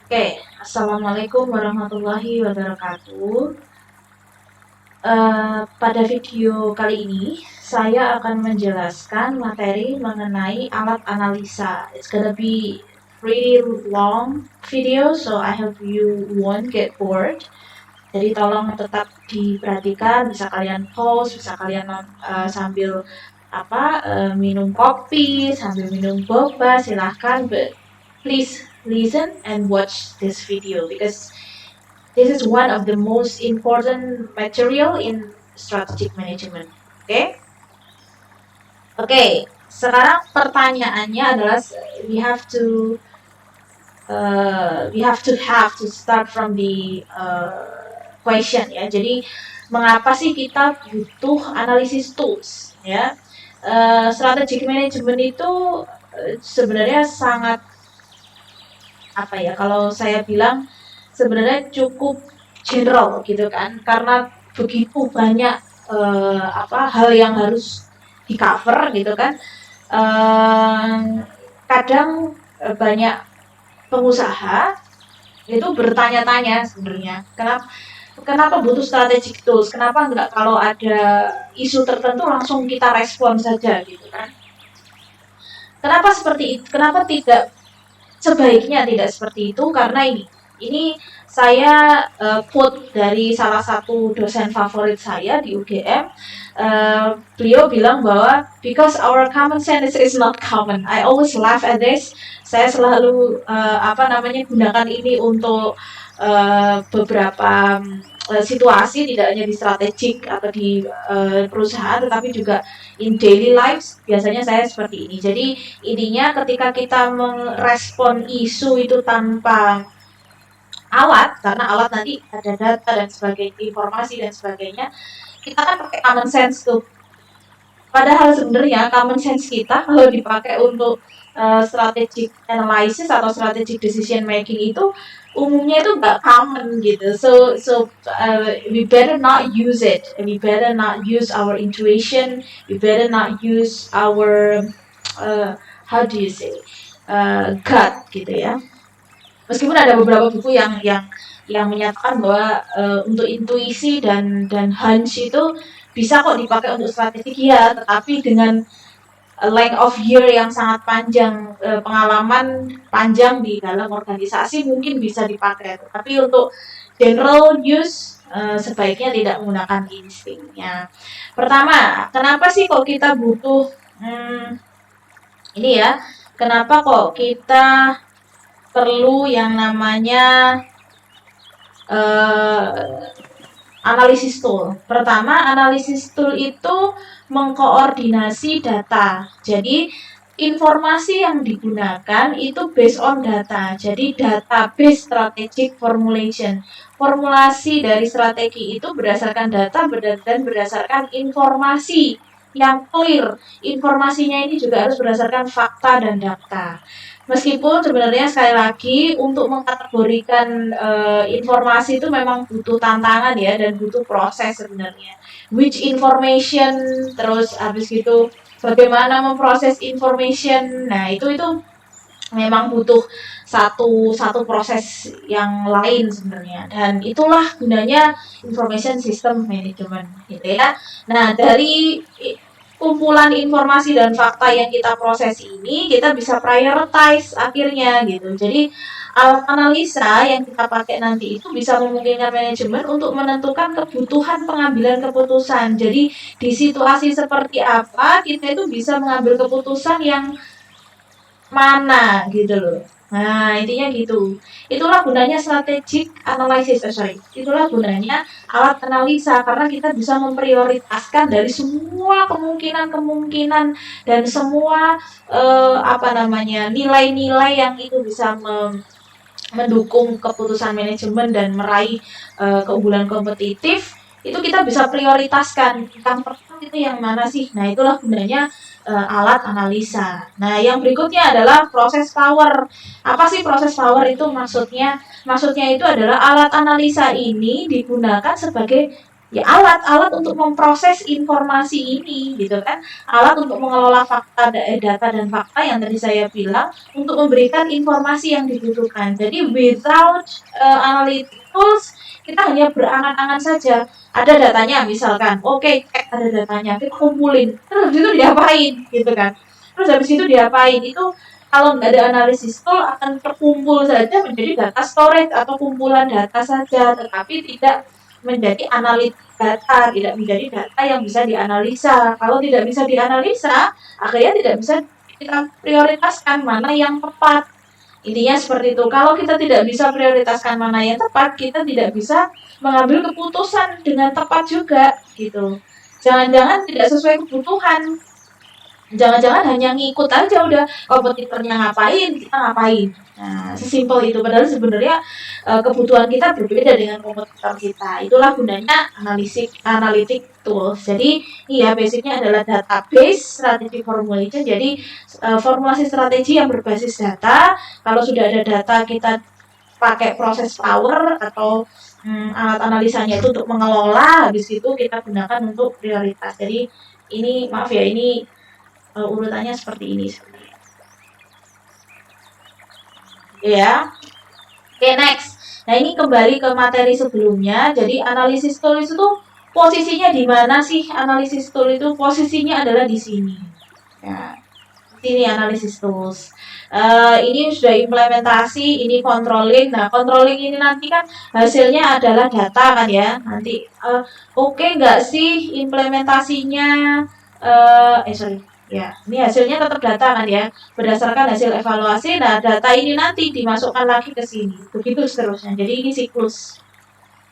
Oke, Assalamualaikum warahmatullahi wabarakatuh. Pada video kali ini, saya akan menjelaskan materi mengenai alat analisa. It's gonna be pretty long video, so I hope you won't get bored. Jadi tolong tetap diperhatikan, bisa kalian pause, bisa kalian sambil minum kopi, sambil minum boba, silahkan. But please listen and watch this video because this is one of the most important material in strategic management. Oke? Oke, sekarang pertanyaannya adalah we have to start from the question ya. Jadi mengapa sih kita butuh analisis tools ya? Strategic management itu sebenarnya sangat kalau saya bilang sebenarnya cukup general gitu kan, karena begitu banyak hal yang harus di cover gitu kan. Kadang banyak pengusaha itu bertanya-tanya sebenarnya kenapa butuh strategic tools, kenapa enggak kalau ada isu tertentu langsung kita respon saja gitu kan. Kenapa seperti itu, kenapa tidak sebaiknya tidak seperti itu, karena ini saya quote dari salah satu dosen favorit saya di UGM. Beliau bilang bahwa because our common sense is not common. I always laugh at this. Saya selalu gunakan ini untuk beberapa situasi, tidak hanya di strategik atau di perusahaan, tetapi juga in daily lives. Biasanya saya seperti ini. Jadi intinya ketika kita merespon isu itu tanpa alat, karena alat nanti ada data dan sebagainya, informasi dan sebagainya, kita kan pakai common sense tuh. Padahal sebenarnya common sense kita kalau dipakai untuk strategic analysis atau strategic decision making itu umumnya itu nggak common gitu. We better not use it. We better not use our intuition. We better not use our how do you say gut gitu ya. Meskipun ada beberapa buku yang menyatakan bahwa untuk intuisi dan hunch itu bisa kok dipakai untuk strategi ya, tetapi dengan length of year yang sangat panjang, pengalaman panjang di dalam organisasi mungkin bisa dipakai. Tapi untuk general use sebaiknya tidak menggunakan instingnya. Pertama, kenapa sih kok kita butuh ini ya? Kenapa kok kita perlu yang namanya analisis tool. Pertama, analisis tool itu mengkoordinasi data. Jadi informasi yang digunakan itu based on data. Jadi database strategic formulation. Formulasi dari strategi itu berdasarkan data dan berdasarkan informasi yang clear. Informasinya ini juga harus berdasarkan fakta dan data. Meskipun sebenarnya sekali lagi untuk mengkategorikan informasi itu memang butuh tantangan ya, dan butuh proses sebenarnya. Which information, terus habis gitu bagaimana memproses information. Nah, itu memang butuh satu proses yang lain sebenarnya, dan itulah gunanya information system management gitu ya. Nah, dari kumpulan informasi dan fakta yang kita proses ini, kita bisa prioritize akhirnya gitu. Jadi alat analisa yang kita pakai nanti itu bisa memungkinkan manajemen untuk menentukan kebutuhan pengambilan keputusan. Jadi di situasi seperti apa kita itu bisa mengambil keputusan yang mana gitu loh. Nah, intinya gitu. Itulah gunanya strategic analysis, itulah gunanya alat analisa, karena kita bisa memprioritaskan dari semua kemungkinan-kemungkinan dan semua nilai-nilai yang itu bisa mendukung keputusan manajemen dan meraih keunggulan kompetitif. Itu kita bisa prioritaskan yang pertama itu yang mana sih. Nah, itulah gunanya alat analisa. Nah, yang berikutnya adalah proses power. Apa sih proses power itu maksudnya? Maksudnya itu adalah alat analisa ini digunakan sebagai Ya alat untuk memproses informasi ini gitu kan, alat untuk mengelola data dan fakta yang tadi saya bilang untuk memberikan informasi yang dibutuhkan. Jadi without analytic tools kita hanya berangan-angan saja. Ada datanya misalkan, oke, cek ada datanya, kita kumpulin, terus itu diapain gitu kan. Terus habis itu diapain, itu kalau nggak ada analisis tool akan terkumpul saja menjadi data storage atau kumpulan data saja, tetapi tidak menjadi analitik data, tidak menjadi data yang bisa dianalisa. Kalau tidak bisa dianalisa, akhirnya tidak bisa kita prioritaskan mana yang tepat. Intinya seperti itu. Kalau kita tidak bisa prioritaskan mana yang tepat, kita tidak bisa mengambil keputusan dengan tepat juga gitu. Jangan-jangan tidak sesuai kebutuhan. Jangan-jangan hanya ngikut aja udah kompetitornya ngapain, kita ngapain. Nah, sesimpel itu. Padahal sebenarnya kebutuhan kita berbeda dengan kompetitor kita. Itulah gunanya analytic tools. Jadi, iya basicnya adalah database strategy formulation. Jadi, formulasi strategi yang berbasis data. Kalau sudah ada data, kita pakai proses power atau alat analisanya itu untuk mengelola. Habis itu kita gunakan untuk prioritas. Jadi, ini maaf ya, ini urutannya seperti ini sebenarnya. Ya. Oke, next. Nah, ini kembali ke materi sebelumnya. Jadi analisis tool itu tuh posisinya di mana sih? Analisis tool itu posisinya adalah di sini. Ya. Sini analisis tools. Ini sudah implementasi, ini controlling. Nah, controlling ini nanti kan hasilnya adalah data kan ya. Nanti oke nggak sih implementasinya? Sorry. Ya, ini hasilnya tetap data kan ya, berdasarkan hasil evaluasi. Nah, data ini nanti dimasukkan lagi ke sini, begitu seterusnya. Jadi ini siklus.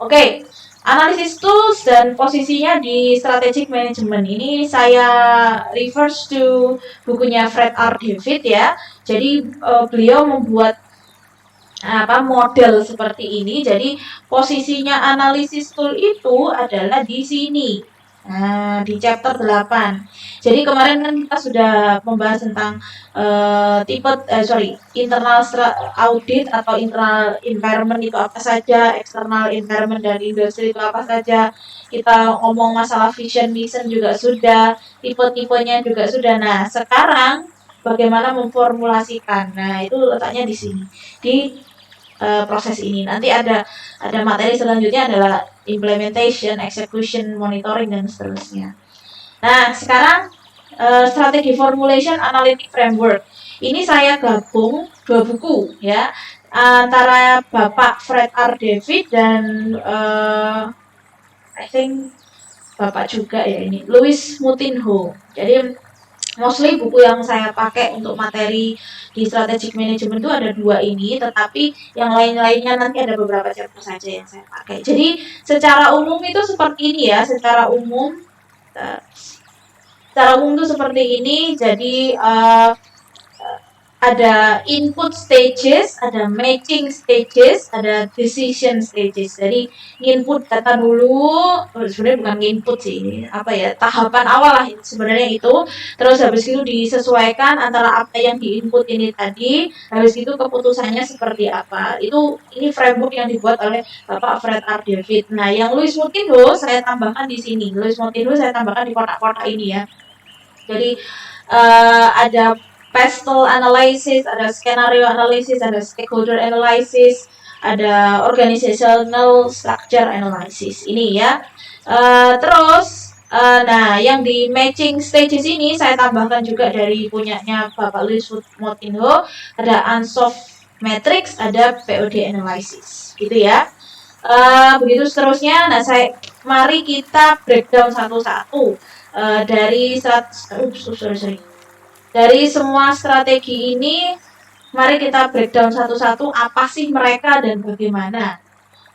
Oke, analisis tools dan posisinya di strategic management ini saya refers to bukunya Fred R. David ya. Jadi beliau membuat model seperti ini. Jadi posisinya analisis tool itu adalah di sini. Nah, di chapter 8. Jadi kemarin kan kita sudah membahas tentang internal audit atau internal environment itu apa saja, external environment dan industri itu apa saja. Kita ngomong masalah vision mission juga sudah, tipe-tipenya juga sudah. Nah, sekarang bagaimana memformulasikan. Nah, itu letaknya di sini. Di proses ini. Nanti ada materi selanjutnya adalah implementation, execution, monitoring dan seterusnya. Nah, sekarang strategi formulation analytic framework. Ini saya gabung 2 buku ya, antara Bapak Fred R. David dan I think Bapak juga ya ini, Louis Moutinho. Jadi mostly buku yang saya pakai untuk materi di strategic management itu ada 2 ini, tetapi yang lain-lainnya nanti ada beberapa chapter saja yang saya pakai. Jadi secara umum itu seperti ini ya, secara umum itu seperti ini. Jadi ada input stages, ada matching stages, ada decision stages. Jadi input data dulu, sebenarnya bukan input sih, ini tahapan awal lah sebenarnya itu. Terus habis itu disesuaikan antara apa yang diinput ini tadi, habis itu keputusannya seperti apa. Ini framework yang dibuat oleh Bapak Fred R. David. Nah, yang Louis Moutinho saya tambahkan di sini. Louis Moutinho saya tambahkan di kotak-kotak ini ya. Jadi ada pestle analysis, ada skenario analysis, ada stakeholder analysis, ada organizational structure analysis. Ini ya. Terus, nah yang di matching stages ini saya tambahkan juga dari punyanya Bapak Louis Moutinho, ada unsolved matrix, ada POD analysis, gitu ya. Begitu seterusnya. Nah, mari kita breakdown satu-satu dari dari semua strategi ini, mari kita breakdown satu-satu apa sih mereka dan bagaimana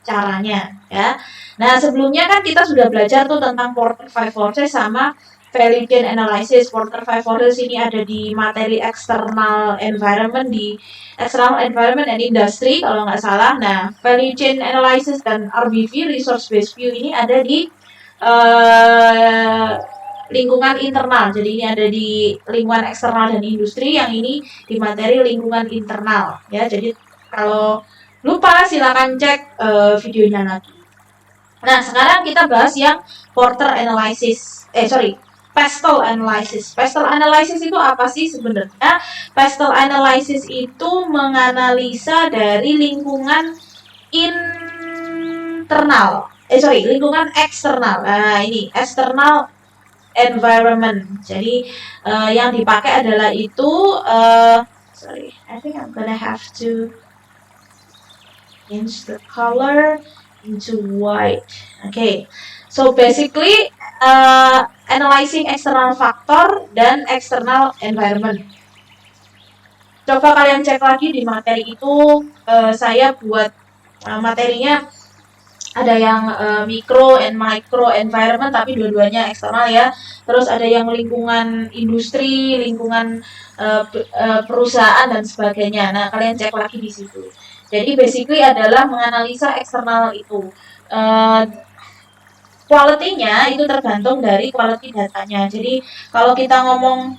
caranya ya. Nah, sebelumnya kan kita sudah belajar tuh tentang Porter 5 Forces sama value chain analysis. Porter 5 Forces ini ada di materi external environment, di external environment and industry kalau nggak salah. Nah, value chain analysis dan RBV, resource based view, ini ada di lingkungan internal. Jadi ini ada di lingkungan eksternal dan industri, yang ini di materi lingkungan internal ya. Jadi kalau lupa silakan cek videonya lagi. Nah, sekarang kita bahas yang Porter analysis. Pastel analysis. Pastel analysis itu apa sih sebenarnya? Pastel analysis itu menganalisa dari lingkungan lingkungan eksternal. Nah, ini external environment. Jadi yang dipakai adalah itu I think I'm gonna have to change the color into white. Okay, so basically analyzing external factor dan external environment. Coba kalian cek lagi di materi itu, saya buat materinya ada yang micro and micro environment tapi dua-duanya eksternal ya. Terus ada yang lingkungan industri, lingkungan perusahaan dan sebagainya. Nah, kalian cek lagi di situ. Jadi basically adalah menganalisa eksternal itu. Quality-nya itu tergantung dari quality datanya. Jadi kalau kita ngomong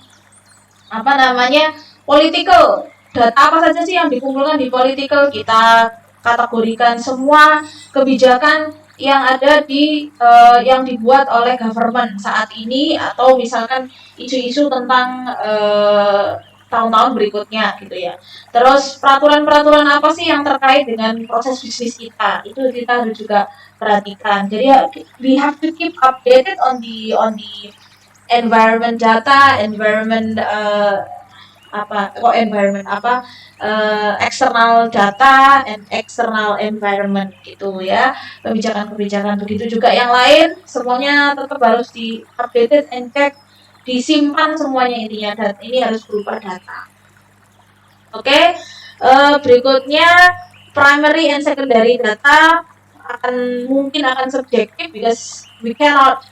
political, data apa saja sih yang dikumpulkan di political, kita kategorikan semua kebijakan yang ada yang dibuat oleh government saat ini, atau misalkan isu-isu tentang tahun-tahun berikutnya gitu ya. Terus peraturan-peraturan apa sih yang terkait dengan proses bisnis kita, itu kita harus juga perhatikan. Jadi we have to keep updated on the environment data, external data and external environment gitu ya. Kebijakan-kebijakan begitu juga yang lain semuanya tetap harus di updated and check, disimpan semuanya intinya, dan ini harus berupa data. Oke, berikutnya primary and secondary data mungkin akan subjektif because we cannot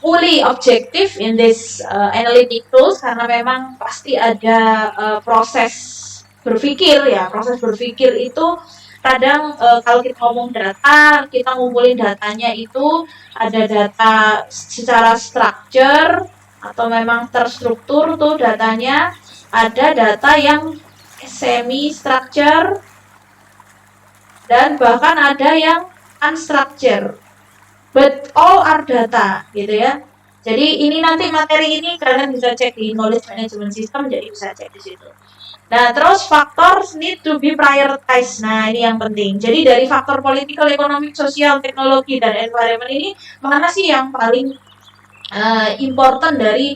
fully objective in this analytic tools, karena memang pasti ada proses berpikir ya. Proses berpikir itu kadang kalau kita ngomong data, kita ngumpulin datanya itu ada data secara structure atau memang terstruktur tuh datanya, ada data yang semi structure, dan bahkan ada yang unstructured. But all are data gitu ya. Jadi ini nanti materi ini kalian bisa cek di knowledge management system, jadi bisa cek di situ. Nah, terus factors need to be prioritized. Nah, ini yang penting. Jadi dari faktor political, economic, sosial, teknologi, dan environment ini, mana sih yang paling important dari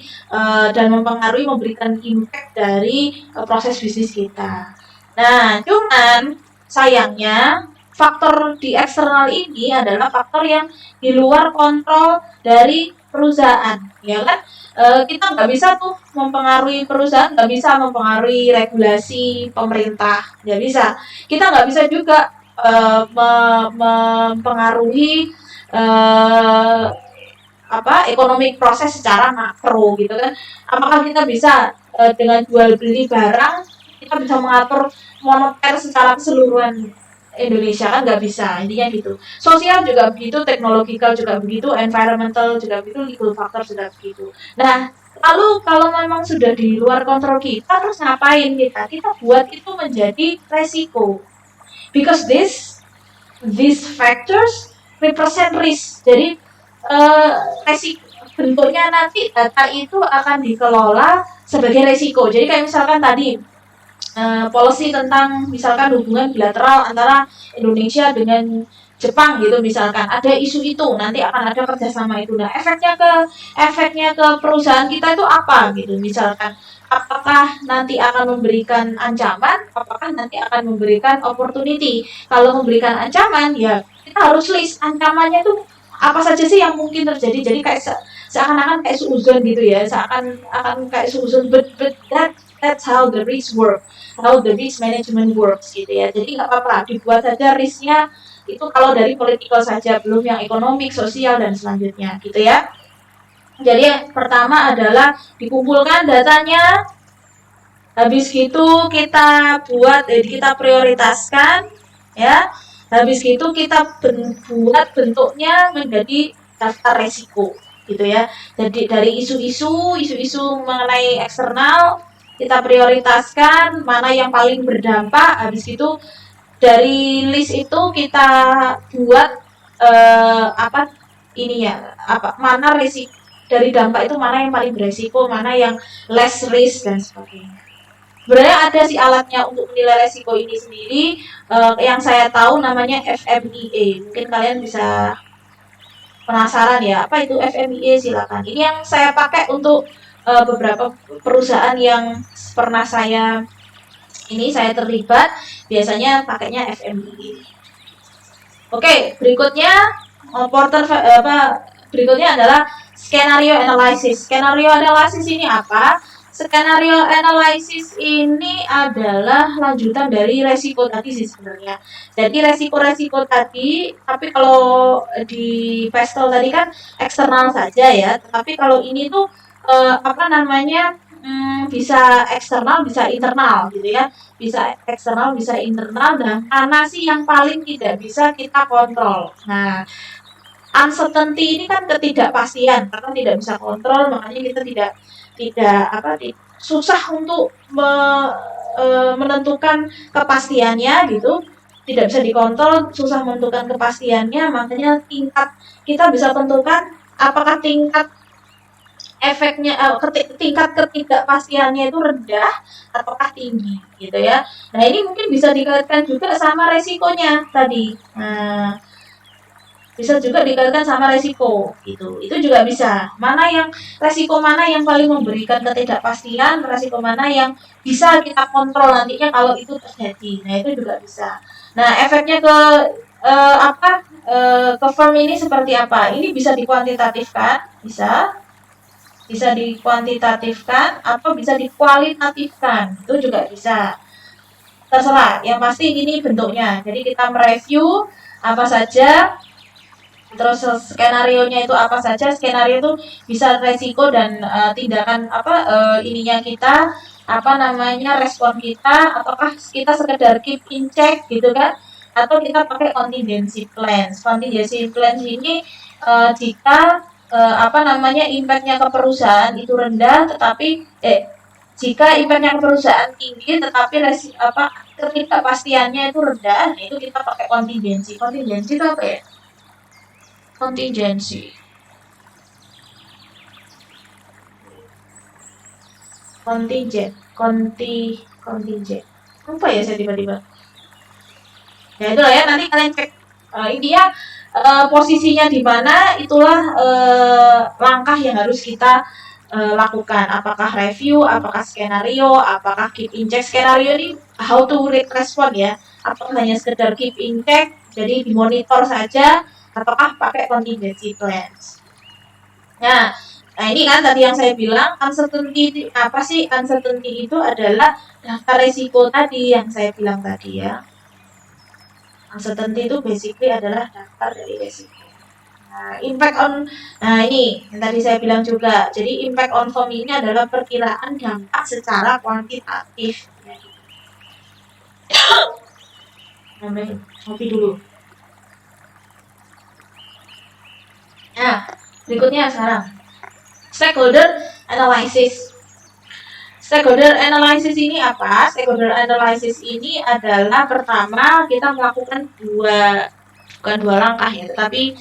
dan mempengaruhi, memberikan impact dari proses bisnis kita. Nah, cuman sayangnya faktor di eksternal ini adalah faktor yang di luar kontrol dari perusahaan, ya kan? Kita nggak bisa tuh mempengaruhi perusahaan, nggak bisa mempengaruhi regulasi pemerintah, nggak bisa. Kita nggak bisa juga mempengaruhi ekonomi proses secara makro gitu kan. Apakah kita bisa dengan jual beli barang kita bisa mengatur moneter secara keseluruhan Indonesia? Kan nggak bisa, intinya gitu. Sosial juga begitu, teknologikal juga begitu, environmental juga begitu, legal factor juga begitu. Nah, lalu kalau memang sudah di luar kontrol kita, terus ngapain kita? Kita buat itu menjadi resiko. Because these factors represent risk. Jadi resiko bentuknya nanti data itu akan dikelola sebagai resiko. Jadi kayak misalkan tadi policy tentang misalkan hubungan bilateral antara Indonesia dengan Jepang gitu, misalkan ada isu itu, nanti akan ada kerjasama itu. Nah, efeknya ke perusahaan kita itu apa gitu, misalkan apakah nanti akan memberikan ancaman, apakah nanti akan memberikan opportunity. Kalau memberikan ancaman, ya kita harus list ancamannya itu apa saja sih yang mungkin terjadi. Jadi kayak seakan-akan kayak suuzon gitu ya, seakan-akan kayak suuzon, but that's how the risk work, how the risk management works gitu ya. Jadi nggak apa-apa, dibuat saja risknya itu kalau dari political saja, belum yang ekonomik, sosial, dan selanjutnya gitu ya. Jadi yang pertama adalah dikumpulkan datanya, habis itu kita prioritaskan ya, habis itu kita buat bentuknya menjadi daftar resiko gitu ya. Jadi dari isu-isu mengenai eksternal kita prioritaskan mana yang paling berdampak, habis itu dari list itu kita buat apa ini ya, apa mana risiko dari dampak itu, mana yang paling beresiko, mana yang less risk dan sebagainya. Sebenarnya ada sih alatnya untuk menilai resiko ini sendiri, yang saya tahu namanya FMEA. Mungkin kalian bisa penasaran ya, apa itu FMEA, silakan. Ini yang saya pakai untuk beberapa perusahaan yang pernah saya terlibat, biasanya pakainya FMEA. Oke, berikutnya berikutnya adalah skenario analysis. Skenario analysis ini apa? Skenario analysis ini adalah lanjutan dari resiko tadi sih sebenarnya. Jadi resiko-resiko tadi, tapi kalau di Pestel tadi kan eksternal saja ya. Tapi kalau ini tuh bisa eksternal, bisa internal gitu ya. Bisa eksternal, bisa internal, dan mana sih yang paling tidak bisa kita kontrol. Nah, uncertainty ini kan ketidakpastian, karena tidak bisa kontrol, makanya kita susah untuk menentukan kepastiannya gitu, tidak bisa dikontrol, susah menentukan kepastiannya, makanya kita bisa tentukan apakah tingkat tingkat ketidakpastiannya itu rendah ataukah tinggi gitu ya. Nah, ini mungkin bisa dikaitkan juga sama resikonya tadi. Nah, bisa juga dikaitkan sama resiko gitu. Itu juga bisa. Resiko mana yang paling memberikan ketidakpastian, resiko mana yang bisa kita kontrol nantinya kalau itu terjadi. Nah, itu juga bisa. Nah, efeknya ke ke firm ini seperti apa? Ini bisa dikuantitatifkan, bisa dikuantitatifkan atau bisa dikualitatifkan, itu juga bisa, terserah. Yang pasti ini bentuknya, jadi kita mereview apa saja, terus skenario-nya itu apa saja. Skenario itu bisa resiko dan tindakan ininya kita, respon kita, ataukah kita sekedar keep in check gitu kan, atau kita pakai contingency plans. Contingency plans ini jika impactnya ke perusahaan itu rendah, tetapi jika impactnya ke perusahaan tinggi tetapi ketidakpastiannya itu rendah, itu kita pakai contingency. Contingency itu apa ya? Contingency. Contingent. Apa ya saya tiba-tiba? Ya itulah ya, nanti kalian cek. Ini ya posisinya di mana, itulah langkah yang harus kita lakukan. Apakah review, apakah skenario, apakah keep in check. Skenario ini how to respond ya. Apakah hanya sekedar keep in check, jadi dimonitor saja, ataukah pakai contingency plans. Nah, ini kan tadi yang saya bilang, uncertainty apa sih? Uncertainty itu adalah daftar resiko tadi yang saya bilang tadi ya. Uncertainty itu basically adalah daftar dari resiko. Nah, ini yang tadi saya bilang juga. Jadi impact on firm ini adalah perkiraan dampak secara kuantitatif. Ngopi dulu. Nah, berikutnya sekarang stakeholder analysis. Stakeholder analysis ini apa? Stakeholder analysis ini adalah pertama kita melakukan bukan dua langkah ya, tetapi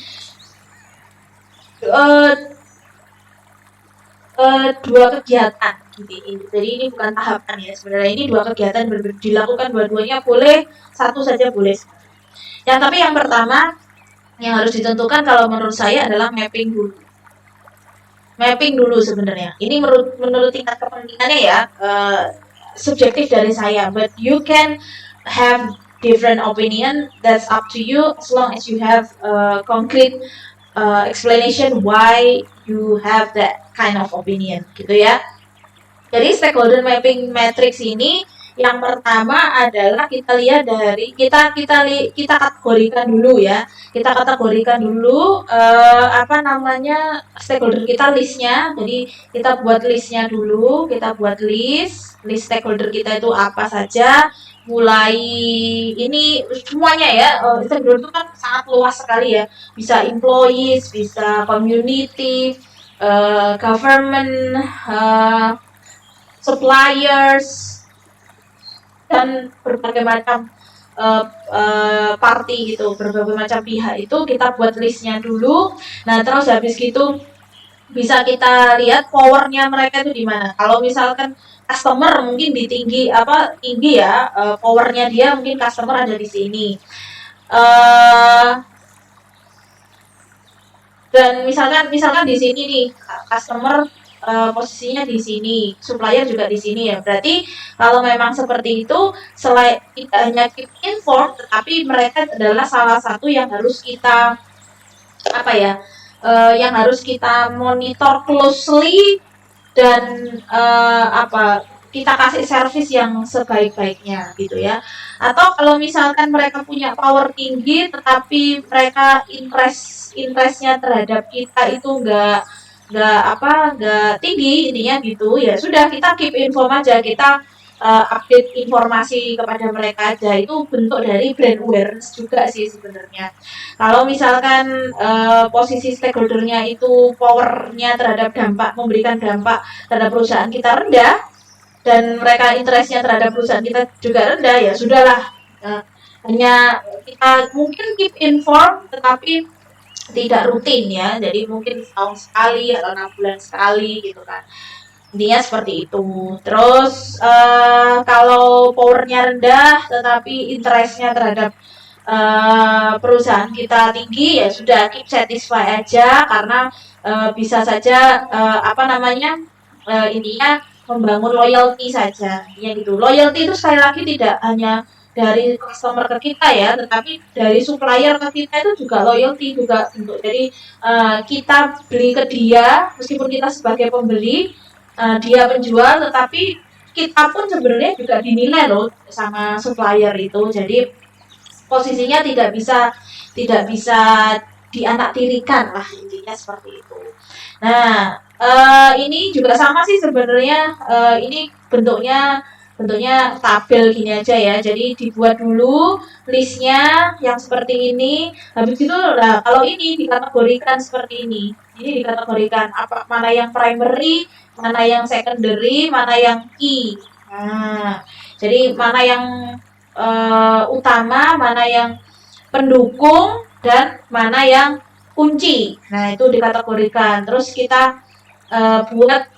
dua kegiatan. Jadi ini bukan tahapan ya, sebenarnya ini dua kegiatan dilakukan dua-duanya, boleh satu saja boleh. Tapi yang pertama yang harus ditentukan kalau menurut saya adalah mapping dulu. Mapping dulu sebenarnya. Ini menurut tingkat kepentingannya ya, subjektif dari saya, but you can have different opinion, that's up to you, as long as you have concrete explanation why you have that kind of opinion gitu ya. Jadi stakeholder mapping matrix ini yang pertama adalah kita lihat dari kita kategorikan dulu ya. Kita kategorikan dulu stakeholder kita, listnya. Jadi kita buat listnya dulu, kita buat list stakeholder kita itu apa saja. Mulai ini semuanya ya, stakeholder itu kan sangat luas sekali ya. Bisa employees, bisa community, government, suppliers, dan berbagai macam party gitu, berbagai macam pihak itu kita buat listnya dulu. Nah terus habis gitu bisa kita lihat powernya mereka itu di mana. Kalau misalkan customer mungkin di tinggi ya, powernya dia mungkin customer ada di sini. Dan misalkan di sini nih customer posisinya di sini, supplier juga di sini ya. Berarti kalau memang seperti itu, selain tidak hanya keep inform, tetapi mereka adalah salah satu yang harus kita yang harus kita monitor closely dan kita kasih service yang sebaik-baiknya gitu ya. Atau kalau misalkan mereka punya power tinggi tetapi mereka interestnya terhadap kita itu nggak tinggi intinya gitu ya, sudah kita keep info aja, kita update informasi kepada mereka aja. Itu bentuk dari brand awareness juga sih sebenarnya. Kalau misalkan posisi stakeholdernya itu powernya terhadap memberikan dampak terhadap perusahaan kita rendah, dan mereka interestnya terhadap perusahaan kita juga rendah, ya sudahlah. Hanya kita mungkin keep inform tetapi tidak rutin ya, jadi mungkin setahun sekali atau 6 bulan sekali gitu kan, intinya seperti itu. Terus kalau powernya rendah tetapi interestnya terhadap perusahaan kita tinggi, ya sudah keep satisfy aja, karena bisa saja intinya membangun loyalty saja ya gitu. Loyalty itu sekali lagi tidak hanya dari customer ke kita ya, tetapi dari supplier ke kita itu juga loyalty juga untuk. Jadi kita beli ke dia meskipun kita sebagai pembeli, dia penjual, tetapi kita pun sebenarnya juga dinilai loh sama supplier itu. Jadi posisinya tidak bisa dianaktirikan lah, intinya seperti itu. Nah ini juga sama sih sebenarnya. Ini bentuknya tabel gini aja ya. Jadi dibuat dulu listnya yang seperti ini. Habis itu lah kalau ini dikategorikan seperti ini. Ini dikategorikan mana yang primary, mana yang secondary, mana yang key. Nah, jadi mana yang utama, mana yang pendukung, dan mana yang kunci. Nah, itu dikategorikan. Terus kita buat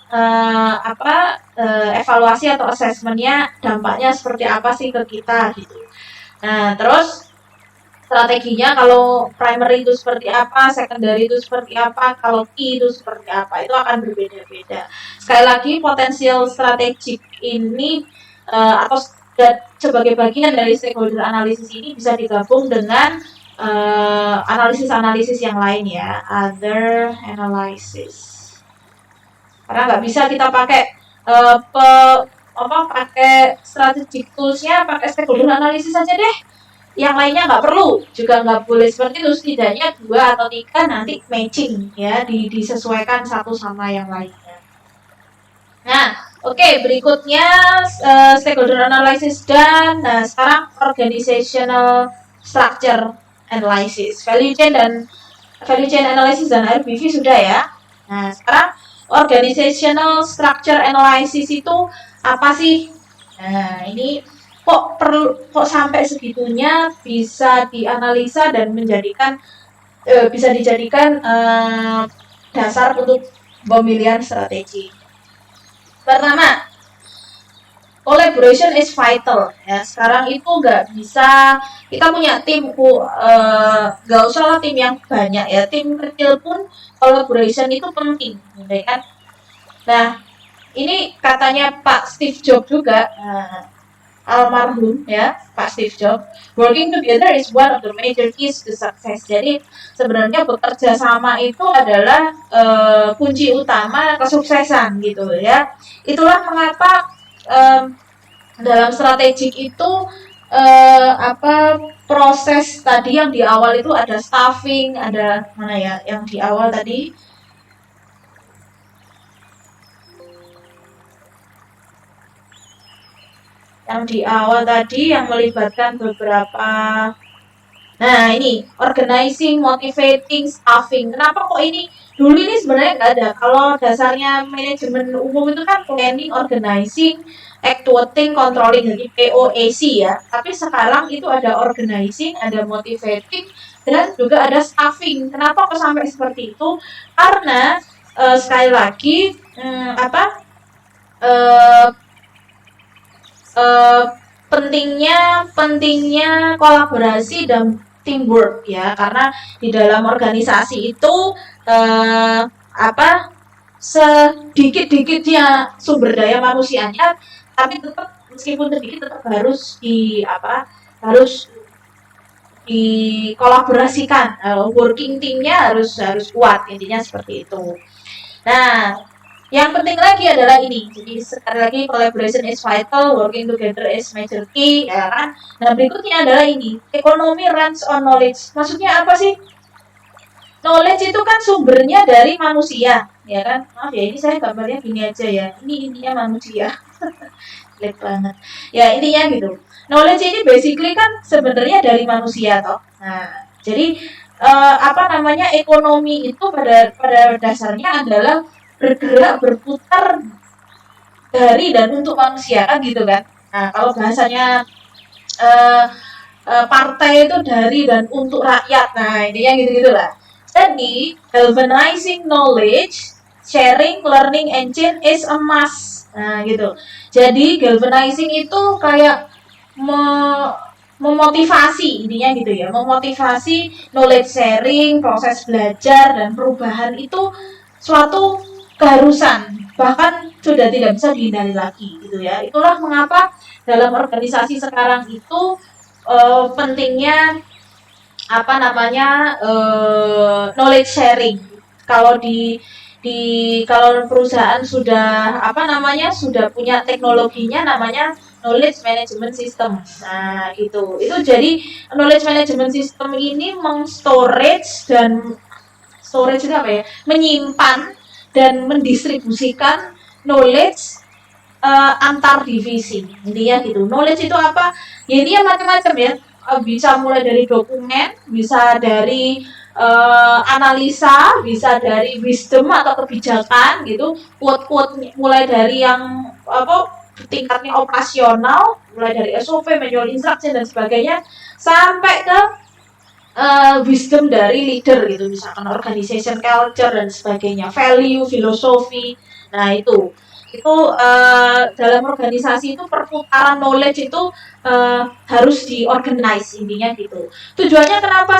evaluasi atau asesmennya, dampaknya seperti apa sih ke kita gitu. Nah, terus strateginya kalau primary itu seperti apa, secondary itu seperti apa, kalau key itu seperti apa, itu akan berbeda-beda. Sekali lagi, potensial strategik ini atau sebagai bagian dari stakeholder analysis ini bisa digabung dengan analisis-analisis yang lain ya, other analysis. Karena nggak bisa kita pakai pakai strategic toolsnya, pakai stakeholder analysis saja deh, yang lainnya nggak perlu, juga nggak boleh seperti itu. Setidaknya 2 atau 3 nanti matching ya, disesuaikan satu sama yang lainnya. Nah, berikutnya stakeholder analysis dan sekarang organizational structure analysis, value chain analysis dan RBV sudah ya. Nah, sekarang organizational structure analysis itu apa sih? Nah, ini kok sampai segitunya bisa dianalisa dan bisa dijadikan dasar untuk pemilihan strategi. Pertama, collaboration is vital ya. Sekarang itu nggak bisa kita punya tim, nggak usah tim yang banyak ya, tim kecil pun collaboration itu penting, ya kan? Nah, ini katanya Pak Steve Jobs juga, almarhum ya, Pak Steve Jobs, working together is one of the major keys to success. Jadi sebenarnya bekerja sama itu adalah kunci utama kesuksesan gitu ya. Itulah mengapa dalam strategik itu proses tadi yang di awal itu ada staffing, ada mana ya yang di awal tadi, yang melibatkan beberapa Nah, ini organizing, motivating, staffing. Kenapa kok ini? Dulu ini sebenarnya nggak ada. Kalau dasarnya manajemen umum itu kan planning, organizing, actuating, controlling, jadi POAC ya. Tapi sekarang itu ada organizing, ada motivating, dan juga ada staffing. Kenapa kok sampai seperti itu? Karena sekali lagi apa eh, eh, pentingnya kolaborasi dan teamwork ya, karena di dalam organisasi itu apa sedikit-dikitnya sumber daya manusianya, tapi tetap meskipun sedikit tetap harus harus dikolaborasikan, working teamnya harus kuat, intinya seperti itu. Nah, yang penting lagi adalah ini. Jadi sekali lagi collaboration is vital, working together is major key, ya kan? Nah, berikutnya adalah ini. Economy runs on knowledge. Maksudnya apa sih? Knowledge itu kan sumbernya dari manusia, ya kan? Maaf ya, ini saya gambarnya gini aja ya. Ini intinya manusia. Jelek banget. Ya, intinya gitu. Knowledge ini basically kan sebenarnya dari manusia toh. Nah, jadi ekonomi itu pada dasarnya adalah bergerak berputar dari dan untuk manusia kan gitu kan. Nah, kalau bahasanya eh, partai itu dari dan untuk rakyat. Nah, intinya gitu-gitulah. Jadi, galvanizing knowledge, sharing, learning, and change is a must. Nah, gitu. Jadi, galvanizing itu kayak memotivasi, intinya gitu ya. Memotivasi knowledge sharing, proses belajar, dan perubahan itu suatu keharusan. Bahkan sudah tidak bisa dihindari lagi gitu ya. Itulah mengapa dalam organisasi sekarang itu pentingnya knowledge sharing. Kalau kalau perusahaan sudah sudah punya teknologinya, namanya knowledge management system. Nah, itu jadi knowledge management system ini storage itu apa ya, menyimpan dan mendistribusikan knowledge antar divisi, intinya gitu. Knowledge itu apa ya, ini ya macam-macam ya. Bisa mulai dari dokumen, bisa dari analisa, bisa dari wisdom atau kebijakan gitu, quote-quote mulai dari yang tingkatnya operasional, mulai dari SOP, manual instruction dan sebagainya, sampai ke wisdom dari leader gitu, misalkan organization culture dan sebagainya, value, filosofi. Nah, dalam organisasi itu perputaran knowledge itu harus diorganize, intinya gitu. Tujuannya kenapa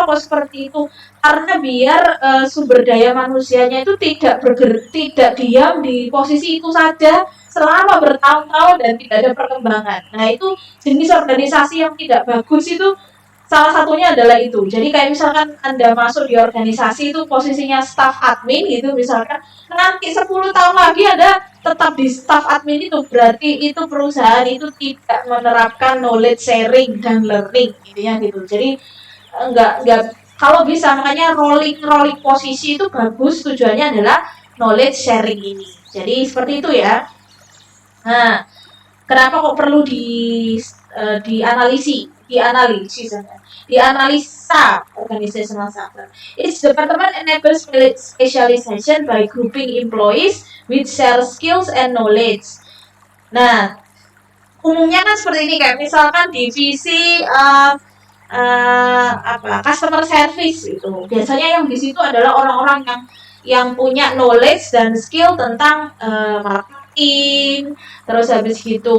kok seperti itu? Karena biar sumber daya manusianya itu tidak diam di posisi itu saja selama bertahun-tahun dan tidak ada perkembangan. Nah, itu jenis organisasi yang tidak bagus itu salah satunya adalah itu. Jadi kayak misalkan Anda masuk di organisasi itu posisinya staff admin gitu misalkan, nanti 10 tahun lagi Anda tetap di staff admin itu, berarti itu perusahaan itu tidak menerapkan knowledge sharing dan learning intinya gitu. Jadi enggak kalau bisa, makanya rolling rolling posisi itu bagus, tujuannya adalah knowledge sharing ini. Jadi seperti itu ya. Nah, kenapa kok perlu dianalisa organizational structure? Its department enables specialization by grouping employees with share skills and knowledge. Nah, umumnya kan seperti ini, kayak misalkan divisi customer service itu. Biasanya yang di situ adalah orang-orang yang punya knowledge dan skill tentang marketing, terus habis gitu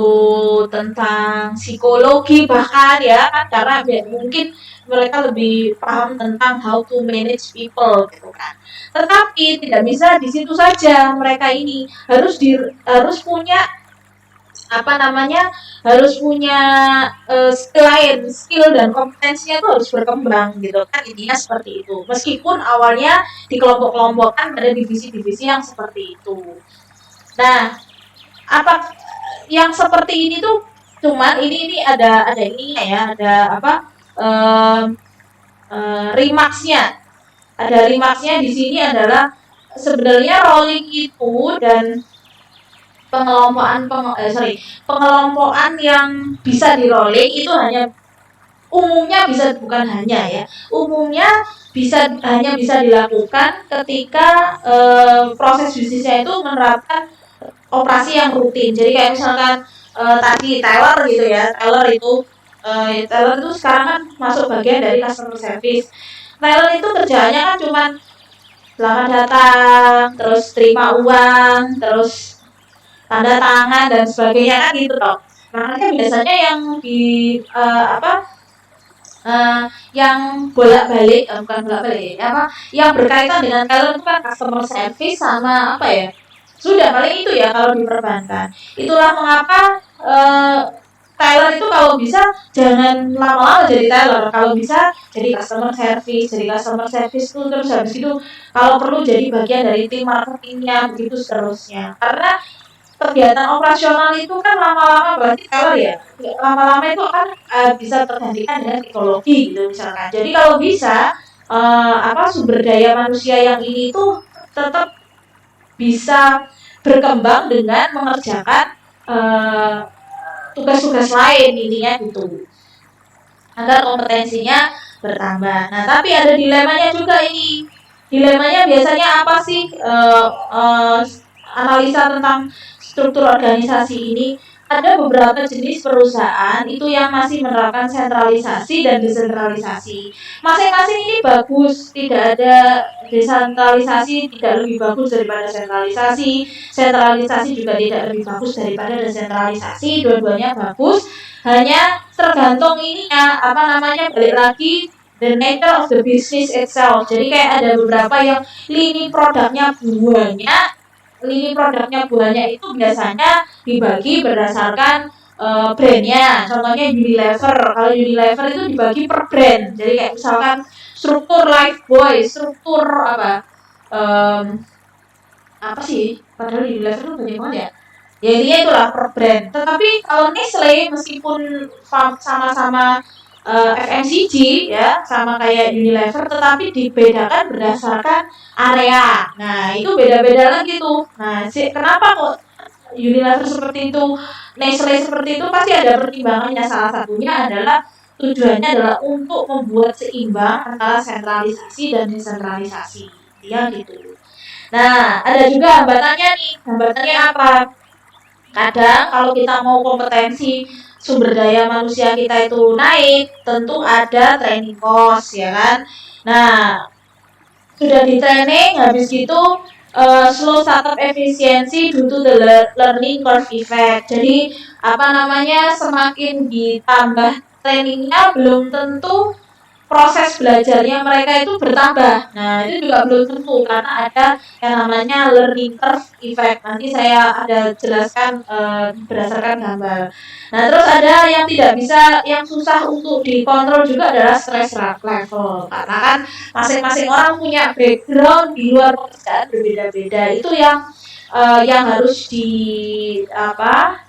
tentang psikologi bahkan ya kan, karena mungkin mereka lebih paham tentang how to manage people gitu kan. Tetapi tidak bisa di situ saja, mereka ini harus punya harus punya skill dan kompetensinya itu harus berkembang gitu kan, intinya seperti itu. Meskipun awalnya dikelompok-kelompokkan pada divisi-divisi yang seperti itu. Nah, apa yang seperti ini tuh cuman ini ada ininya ya, ada remarksnya. Ada remarksnya di sini adalah sebenarnya rolling itu dan pengelompokan yang bisa di rolling itu hanya umumnya bukan hanya ya, umumnya hanya bisa dilakukan ketika proses justisnya itu menerapkan operasi yang rutin. Jadi kayak misalkan tadi teller gitu ya, teller itu sekarang kan masuk bagian dari customer service. Teller itu kerjaannya kan cuman selamat datang, terus terima uang, terus tanda tangan dan sebagainya kan gitu toh. Makanya biasanya yang di yang bolak-balik, bukan bolak-balik, yang berkaitan dengan teller itu kan customer service sama apa ya? Sudah paling itu ya kalau di perbankan. Itulah mengapa teller itu kalau bisa jangan lama-lama jadi teller. Kalau bisa jadi customer service, itu terus habis itu kalau perlu jadi bagian dari tim marketingnya begitu seterusnya. Karena kegiatan operasional itu kan lama-lama berarti teller ya. Lama-lama itu akan bisa tergantikan dengan teknologi gitu misalkan. Jadi kalau bisa sumber daya manusia yang ini itu tetap bisa berkembang dengan mengerjakan tugas-tugas lain intinya gitu agar kompetensinya bertambah. Nah tapi ada dilemanya juga ini. Dilemanya biasanya apa sih? Analisa tentang struktur organisasi ini. Ada beberapa jenis perusahaan itu yang masih menerapkan sentralisasi dan desentralisasi. Masing-masing ini bagus, tidak ada desentralisasi tidak lebih bagus daripada sentralisasi, sentralisasi juga tidak lebih bagus daripada desentralisasi, dua-duanya bagus. Hanya tergantung ininya balik lagi the nature of the business itself. Jadi kayak ada beberapa yang lini produknya banyak itu biasanya dibagi berdasarkan brandnya. Contohnya Unilever. Kalau Unilever itu dibagi per brand. Jadi kayak misalkan struktur Lifebuoy, struktur padahal Unilever itu banyak banget ya. Ya intinya itulah per brand. Tetapi kalau Nestle meskipun sama-sama FMCG ya sama kayak Unilever tetapi dibedakan berdasarkan area. Nah itu beda-beda lagi tuh. Nah kenapa kok Unilever seperti itu, Nestle seperti itu pasti ada pertimbangannya. Salah satunya adalah tujuannya adalah untuk membuat seimbang antara sentralisasi dan desentralisasi. Ya gitu. Nah ada juga hambatannya nih. Hambatannya apa? Kadang kalau kita mau kompetensi sumber daya manusia kita itu naik, tentu ada training cost ya kan. Nah, sudah di training habis gitu slow startup efficiency due to the learning curve effect. Jadi semakin ditambah trainingnya belum tentu proses belajarnya mereka itu bertambah. Nah, itu juga belum tentu karena ada yang namanya learning curve effect. Nanti saya ada jelaskan berdasarkan gambar. Nah, terus ada yang tidak bisa, yang susah untuk dikontrol juga adalah stress level. Karena kan masing-masing orang punya background di luar pekerjaan berbeda-beda. Itu yang harus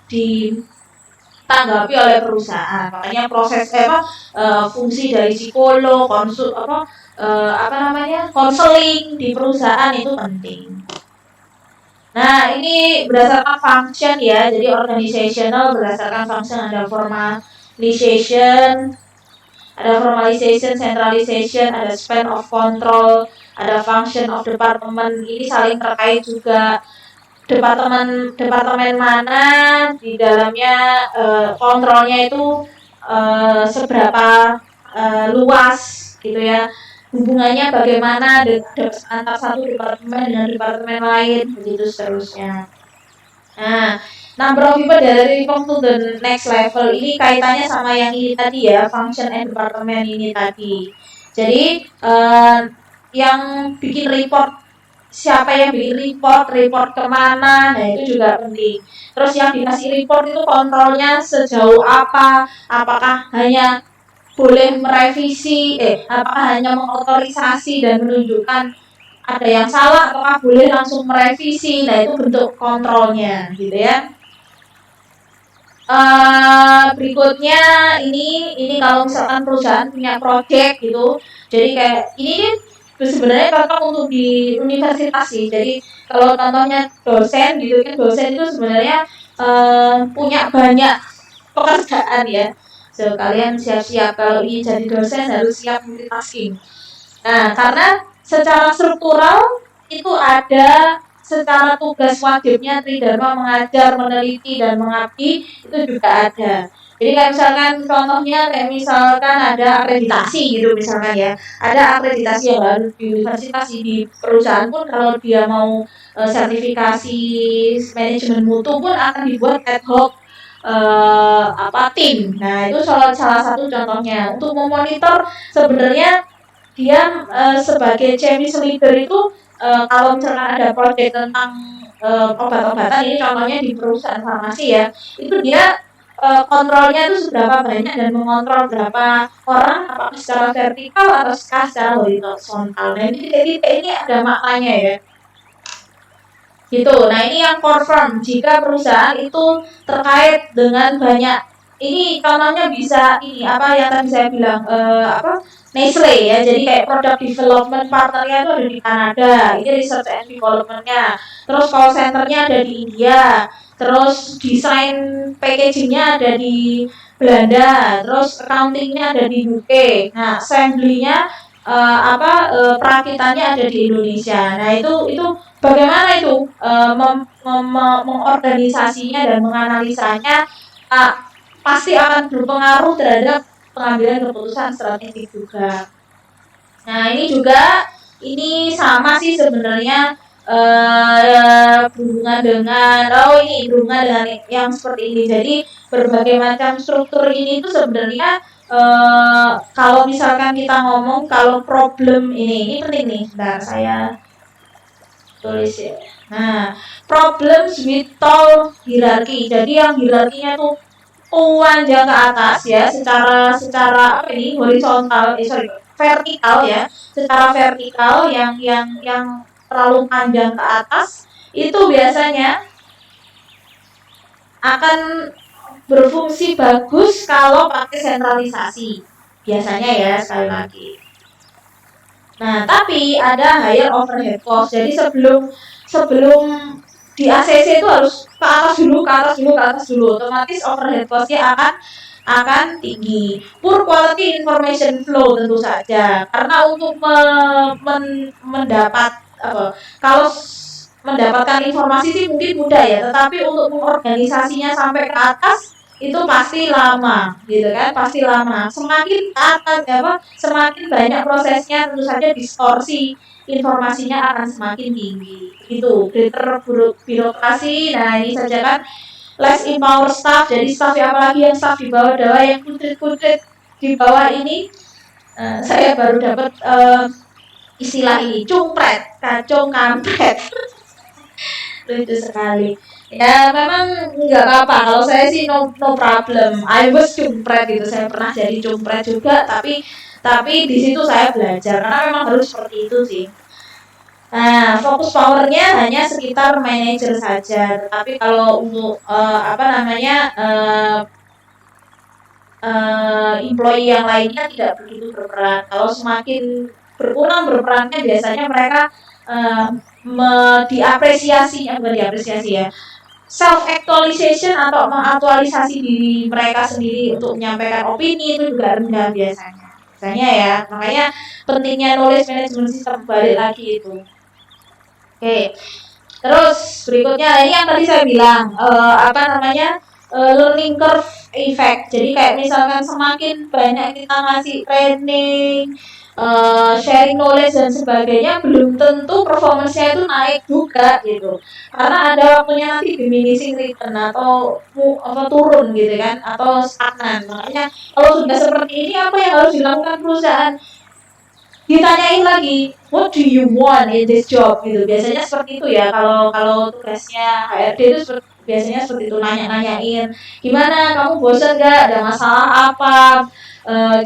ditanggapi oleh perusahaan. Makanya proses fungsi dari psikolog, konseling di perusahaan itu penting. Nah, ini berdasarkan function ya. Jadi organizational berdasarkan function ada formalization, centralization, ada span of control, ada function of department. Ini saling terkait juga. Departemen mana di dalamnya kontrolnya itu seberapa luas gitu ya, hubungannya bagaimana antar satu departemen dengan departemen lain begitu seterusnya. Nah, number of people dari reform to the next level ini kaitannya sama yang ini tadi ya, function and department ini tadi. Jadi yang bikin report, siapa yang bikin report kemana, nah itu juga penting. Terus yang dikasih report itu kontrolnya sejauh apa, apakah hanya boleh merevisi, apakah hanya mengotorisasi dan menunjukkan ada yang salah, apakah boleh langsung merevisi, nah itu bentuk kontrolnya gitu ya. Berikutnya ini kalau misalkan perusahaan punya project gitu, jadi kayak ini sebenarnya cocok untuk di universitas sih. Jadi kalau contohnya dosen gitu kan, dosen itu sebenarnya punya banyak pekerjaan ya. So, kalian siap-siap kalau ingin jadi dosen harus siap multitasking. Nah, karena secara struktural itu ada secara tugas wajibnya Tridharma mengajar, meneliti, dan mengabdi itu juga ada. Jadi kayak misalkan contohnya kayak misalkan ada akreditasi gitu misalkan ya. Ada akreditasi yang harus di universitas di perusahaan pun kalau dia mau sertifikasi manajemen mutu pun akan dibuat ad hoc tim. Nah, itu salah satu contohnya. Untuk memonitor sebenarnya dia sebagai chemist leader itu kalau misalkan ada proyek tentang obat-obatan ini contohnya di perusahaan farmasi ya, itu dia kontrolnya itu seberapa banyak dan mengontrol berapa orang apakah secara vertikal atau secara horizontal. Nah ini titik-titik ini ada maknanya ya. Gitu. Nah ini yang confirm jika perusahaan itu terkait dengan banyak ini contohnya bisa ini apa yang tadi saya bilang Nestle ya, jadi kayak product development partnernya itu ada di Kanada, ini research and developmentnya, terus call centernya ada di India, terus desain packagingnya ada di Belanda, terus accountingnya ada di UK, nah assembly-nya perakitannya ada di Indonesia. Nah itu bagaimana itu mengorganisasinya dan menganalisanya pasti akan berpengaruh terhadap pengambilan keputusan strategik juga. Nah ini juga ini sama sih sebenarnya berhubungan dengan yang seperti ini. Jadi berbagai macam struktur ini itu sebenarnya kalau misalkan kita ngomong kalau problem ini penting nih. Bentar saya tulis ya. Nah, problems with tall hierarchy. Jadi yang hierarkinya tuh panjang ke atas ya, secara horizontal, vertikal ya, secara vertikal yang terlalu panjang ke atas itu biasanya akan berfungsi bagus kalau pakai sentralisasi. Biasanya ya sekali lagi. Nah, tapi ada higher overhead cost. Jadi sebelum di ACC itu harus ke atas dulu. Otomatis overhead cost-nya akan tinggi. Poor quality information flow tentu saja. Karena untuk kalau mendapatkan informasi sih mungkin mudah ya, tetapi untuk mengorganisasinya sampai ke atas itu pasti lama gitu kan, pasti lama. Semakin atas semakin banyak prosesnya tentu saja distorsi informasinya akan semakin tinggi gitu. Greater birokrasi. Nah ini saja kan less empower staff. Jadi staff yang apalagi yang staff di bawah yang kuncit di bawah ini saya baru dapat istilah ini cumpret, kacung kampret. Lucu sekali. Ya memang nggak apa-apa. Kalau saya sih no problem. I was cumpret gitu. Saya pernah jadi cumpret juga. Tapi di situ saya belajar karena memang harus seperti itu sih. Nah, fokus powernya hanya sekitar manajer saja. Tapi kalau untuk employee yang lainnya tidak begitu berperan. Kalau semakin berkurang berperannya biasanya mereka diapresiasi ya, self actualization atau mengaktualisasi diri mereka sendiri untuk menyampaikan opini itu juga rendah biasanya ya. Makanya pentingnya knowledge management system, balik lagi itu. Oke. Terus berikutnya ini yang tadi saya bilang learning curve effect. Jadi kayak misalkan semakin banyak kita ngasih training, sharing knowledge dan sebagainya, belum tentu performance-nya itu naik juga gitu. Karena ada waktunya nanti diminishing return atau turun gitu kan, atau stagnan. Makanya kalau sudah seperti ini apa yang harus dilakukan perusahaan? Ditanyain lagi, what do you want in this job gitu. Biasanya seperti itu ya. Kalau tugasnya HRD itu biasanya seperti itu, nanyain gimana, kamu bosan gak, ada masalah apa,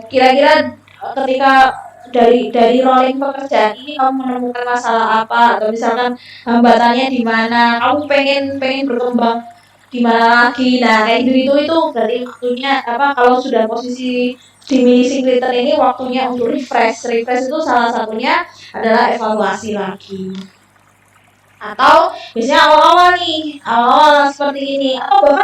kira-kira ketika dari rolling pekerjaan ini kamu menemukan masalah apa, atau misalkan hambatannya di mana, kamu pengen berkembang di mana lagi. Nah kayak gitu itu berarti waktunya kalau sudah posisi diminishing return ini waktunya untuk refresh itu salah satunya adalah evaluasi lagi. Atau biasanya awal-awal seperti ini, atau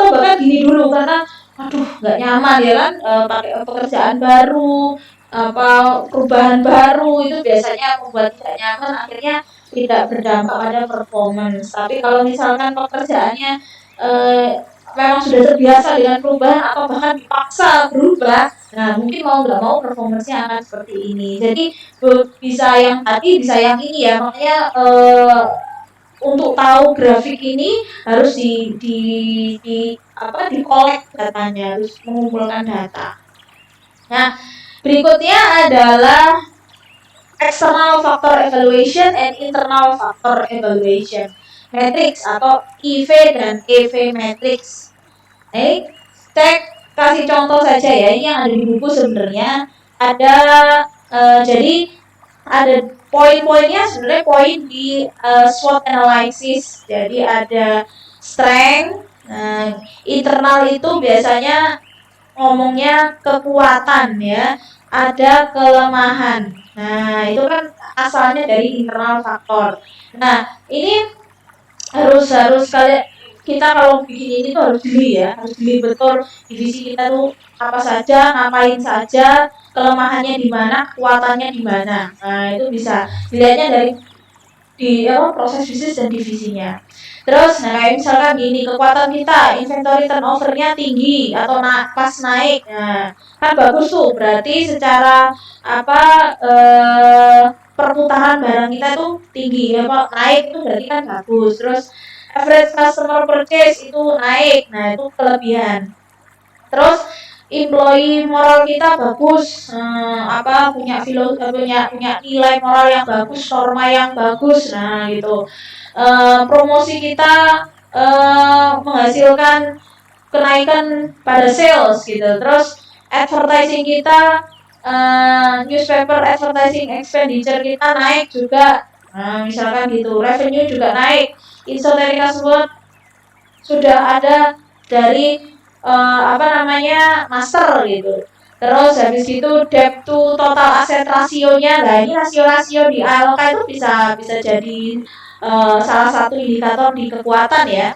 bahkan gini dulu, karena aduh nggak nyaman ya kan, pakai pekerjaan baru, apa perubahan baru itu biasanya membuat tidak nyaman, akhirnya tidak berdampak pada performance. Tapi kalau misalkan pekerjaannya eh, memang sudah terbiasa dengan perubahan atau bahkan dipaksa berubah, nah mungkin mau nggak mau performance-nya akan seperti ini. Jadi bisa yang tadi, bisa yang ini ya, makanya untuk tahu grafik ini harus di apa di collect datanya, harus mengumpulkan data. Nah, berikutnya adalah external factor evaluation and internal factor evaluation matrix atau IV dan EV matrix. Nah, kita kasih contoh saja ya, ini yang ada di buku sebenarnya ada jadi ada poin-poinnya sebenarnya poin di SWOT analysis. Jadi ada strength, internal itu biasanya ngomongnya kekuatan ya, ada kelemahan. Nah, itu kan asalnya dari internal faktor. Nah, ini harus kalian, kita kalau bikin ini tuh harus jeli ya, harus jeli betul divisi kita tuh apa saja, ngapain saja, kelemahannya di mana, kekuatannya di mana. Nah, itu bisa dilihatnya dari di proses bisnis dan divisinya. Terus, nah kayak misalkan gini, kekuatan kita, inventory turnover-nya tinggi atau pas naik, nah kan bagus tuh, berarti secara apa perputaran barang kita tuh tinggi, ya Pak, naik tuh berarti kan bagus. Terus average customer purchase itu naik, nah itu kelebihan. Terus employee moral kita bagus, punya nilai moral yang bagus, norma yang bagus, nah gitu. Promosi kita menghasilkan kenaikan pada sales gitu. Terus advertising kita, newspaper advertising expenditure kita naik juga, nah misalkan gitu. Revenue juga naik, esoteric buat sudah ada dari master gitu. Terus habis itu debt to total asset rasionya, nah ini rasio-rasio di ALK itu bisa jadi salah satu indikator di kekuatan ya.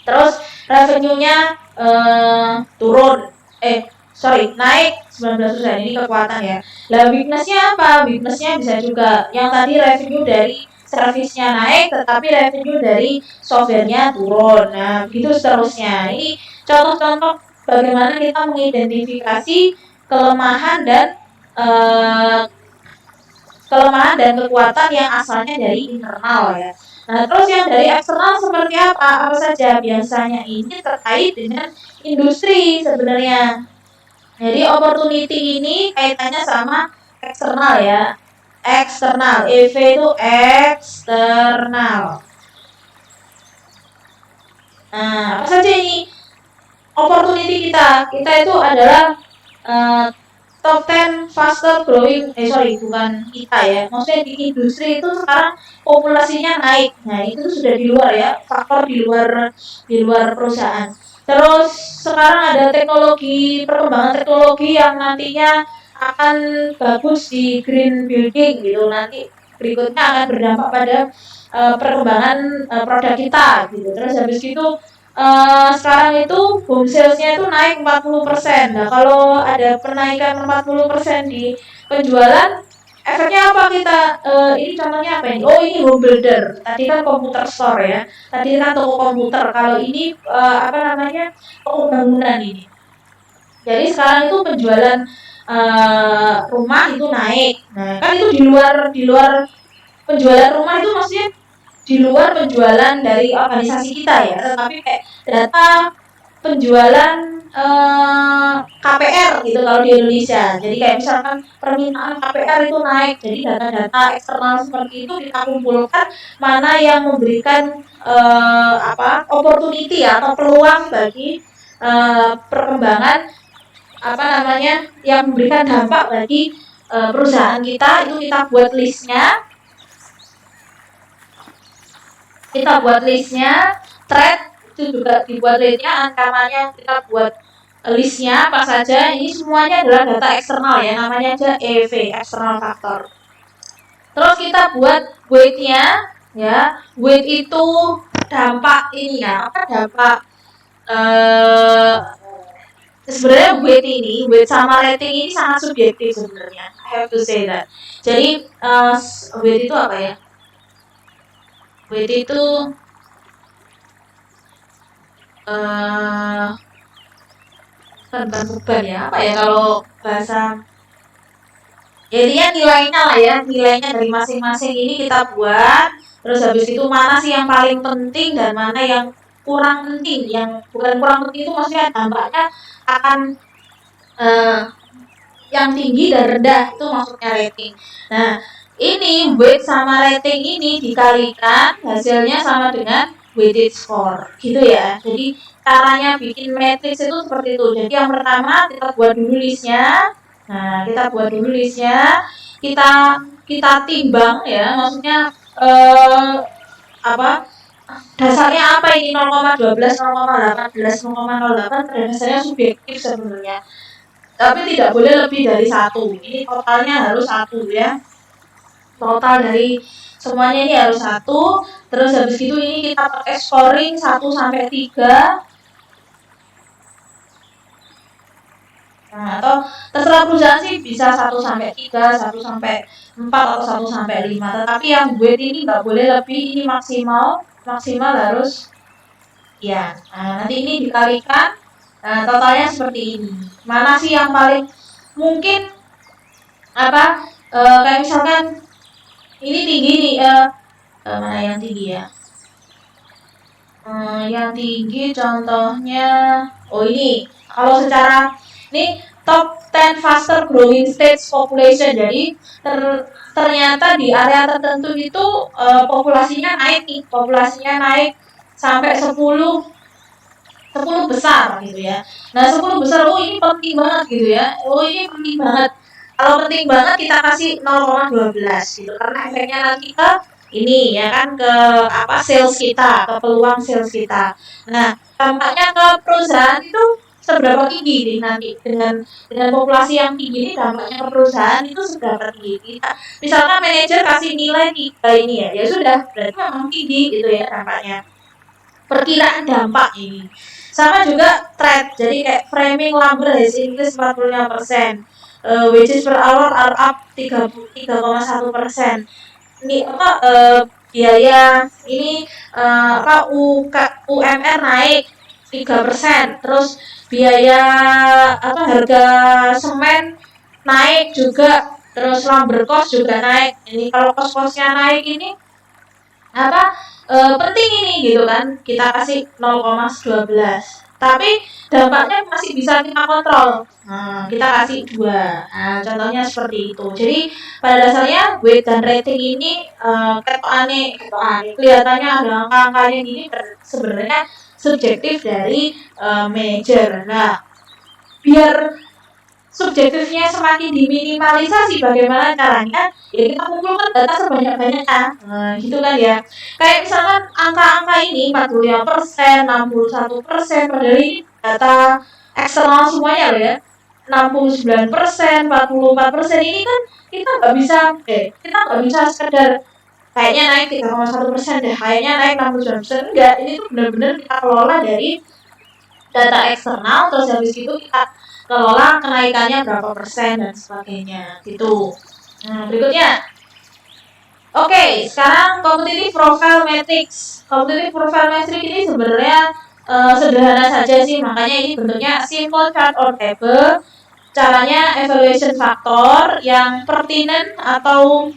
Terus revenue-nya naik 19%, ini kekuatan ya. Lah weakness-nya apa? Weakness-nya bisa juga yang tadi revenue dari servisnya naik, tetapi revenue dari softwarenya turun. Nah, begitu seterusnya. Ini contoh-contoh bagaimana kita mengidentifikasi kelemahan dan eh, kelemahan dan kekuatan yang asalnya dari internal ya. Nah, terus yang dari eksternal seperti apa? Apa saja? Biasanya ini terkait dengan industri sebenarnya. Jadi opportunity ini kaitannya sama eksternal ya. Eksternal, EV itu eksternal. Nah, apa saja ini opportunity kita? Kita itu adalah top 10 faster growing, bukan kita ya. Maksudnya di industri itu sekarang populasinya naik. Nah, itu sudah di luar ya, faktor di luar perusahaan. Terus sekarang ada perkembangan teknologi yang nantinya akan bagus di green building gitu. Nanti berikutnya akan berdampak pada perkembangan produk kita gitu. Terus habis itu sekarang itu home sales-nya itu naik 40%. Nah, kalau ada penaikan 40% di penjualan, efeknya apa kita? Ini contohnya apa ini? Oh, ini home builder. Tadi kan komputer store ya. Tadi kan toko komputer. Kalau ini toko bangunan ini. Jadi sekarang itu penjualan rumah itu naik. Nah, kan itu di luar penjualan rumah itu maksudnya di luar penjualan dari organisasi kita ya, tetapi kayak data penjualan KPR gitu kalau di Indonesia. Jadi kayak misalkan permintaan KPR itu naik, jadi data-data eksternal seperti itu kita kumpulkan, mana yang memberikan opportunity atau peluang bagi perkembangan yang memberikan dampak bagi perusahaan kita, itu kita buat listnya. Trade itu juga dibuat listnya, ancamannya kita buat listnya apa saja. Ini semuanya adalah data eksternal ya, namanya aja EV, external factor. Terus kita buat weight-nya ya. Weight itu dampak ini ya, dampak sebenarnya weight sama rating ini sangat subjektif sebenarnya. I have to say that. Jadi weight itu apa ya? Weight itu bukan beban ya, apa ya kalau bahasa, ya intinya nilainya lah ya, nilainya dari masing-masing ini kita buat, terus habis itu mana sih yang paling penting dan mana yang kurang penting, yang bukan kurang penting itu maksudnya dampaknya akan eh, yang tinggi dan rendah, itu maksudnya rating. Nah, ini weight sama rating ini dikalikan hasilnya sama dengan weighted score gitu ya. Jadi caranya bikin matrix itu seperti itu. Jadi yang pertama kita buat dulu listnya. Nah, kita buat dulu listnya. Kita timbang ya, maksudnya apa dasarnya apa ini 0,12, 0,18, 0,08 pada dasarnya subjektif sebenarnya. Tapi tidak boleh lebih dari 1. Ini totalnya harus 1 ya. Total dari semuanya ini harus 1. Terus habis itu ini kita pakai scoring 1 sampai 3. Nah, atau terserah perusahaan sih bisa 1 sampai 3, 1 sampai 4 atau 1 sampai 5. Tetapi yang weight ini nggak boleh lebih, ini maksimal harus ya. Nah, nanti ini dikalikan. Nah, totalnya seperti ini. Mana sih yang paling mungkin kayak misalkan ini tinggi nih, mana yang tinggi ya? Yang tinggi contohnya, ini kalau secara ini top 10 faster growing states population. Jadi ternyata di area tertentu itu populasinya naik sampai 10 besar gitu ya. Nah, 10 besar, ini penting banget gitu ya. Ini penting banget. Kalau penting banget kita kasih 0,12 gitu, karena efeknya nanti ke ini ya kan, ke sales kita, ke peluang sales kita. Nah, dampaknya ke perusahaan itu seberapa tinggi nih nanti dengan populasi yang tinggi ini, dampaknya ke perusahaan itu seberapa tinggi. Kita misalkan manajer kasih nilai 3 ini ya sudah, berarti memang tinggi gitu ya dampaknya. Perkiraan dampak ini. Sama juga trend, jadi kayak framing lumber has increased 45%. Wages per hour are up 3,1%. Ini biaya ini UMR naik 3%. Terus biaya harga semen naik juga, terus lumber cost juga naik. Ini kalau cost-costnya naik ini penting ini gitu kan, kita kasih 0,12. Tapi dampaknya masih bisa kita kontrol. Kita kasih 2. Nah, contohnya seperti itu. Jadi pada dasarnya weight dan rating ini kelihatannya ada angka-angkanya gini, sebenarnya subjektif dari manajer. Nah, biar subjektifnya semakin diminimalisasi, bagaimana caranya ya kita kumpulkan data sebanyak-banyaknya, gitu kan ya. Kayak misalkan angka-angka ini 45%, 61%, padahal ini data eksternal semuanya loh ya. 69%, 44%, ini kan kita nggak bisa sekedar kayaknya naik 3,1% deh, kayaknya naik 69%, enggak. Ini tuh benar-benar kita kelola dari data eksternal, terus habis itu kita kelola kenaikannya berapa persen dan sebagainya gitu. Nah, berikutnya. Oke, sekarang competitive profile matrix. Competitive profile matrix ini sebenarnya sederhana saja sih, makanya ini bentuknya simple chart or table. Caranya evaluation factor yang pertinent atau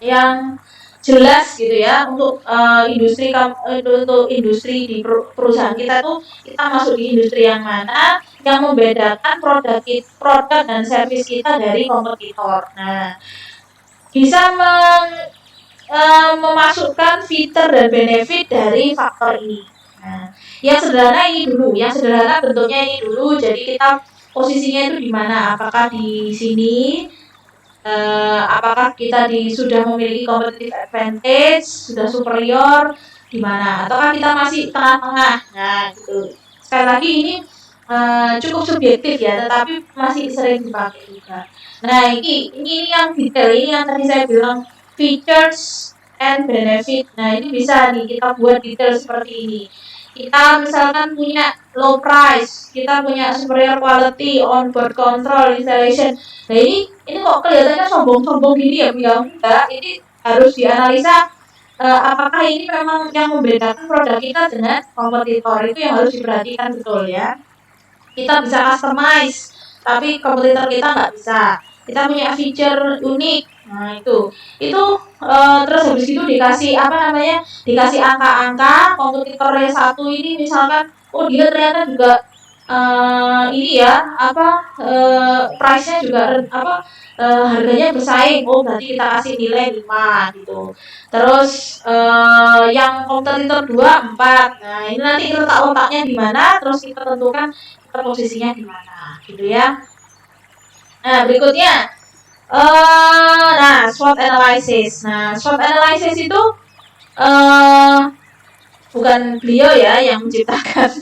yang jelas gitu ya untuk industri di perusahaan kita tuh, kita masuk di industri yang mana, yang membedakan produk dan servis kita dari kompetitor. Nah, bisa memasukkan fitur dan benefit dari faktor ini. Nah, yang sederhana bentuknya ini dulu. Jadi kita posisinya itu di mana? Apakah di sini? Apakah kita sudah memiliki competitive advantage, sudah superior, di mana? Ataukah kita masih tengah-tengah? Nah, gitu. Sekali lagi ini cukup subjektif ya, tetapi masih sering dipakai juga. Nah, ini yang detail, ini yang tadi saya bilang features and benefit. Nah, ini bisa nih kita buat detail seperti ini. Kita misalkan punya low price, kita punya superior quality, on board control, installation. Nah ini kok kelihatannya sombong-sombong gini ya, ya enggak. Ini harus dianalisa apakah ini memang yang membedakan produk kita dengan kompetitor, itu yang harus diperhatikan betul ya. Kita bisa customize, tapi kompetitor kita nggak bisa. Kita punya feature unik, nah itu terus habis itu dikasih apa namanya, dikasih angka-angka. Kompetitor yang satu ini misalkan, oh dia ternyata juga ini ya apa price-nya juga apa harganya bersaing, oh berarti kita kasih nilai 5 gitu. Terus yang kompetitor 2 4. Nah ini nanti letak otaknya di mana, terus kita tentukan kita posisinya di mana gitu ya. Nah berikutnya nah SWOT analysis. Nah SWOT analysis itu bukan beliau ya yang menciptakan.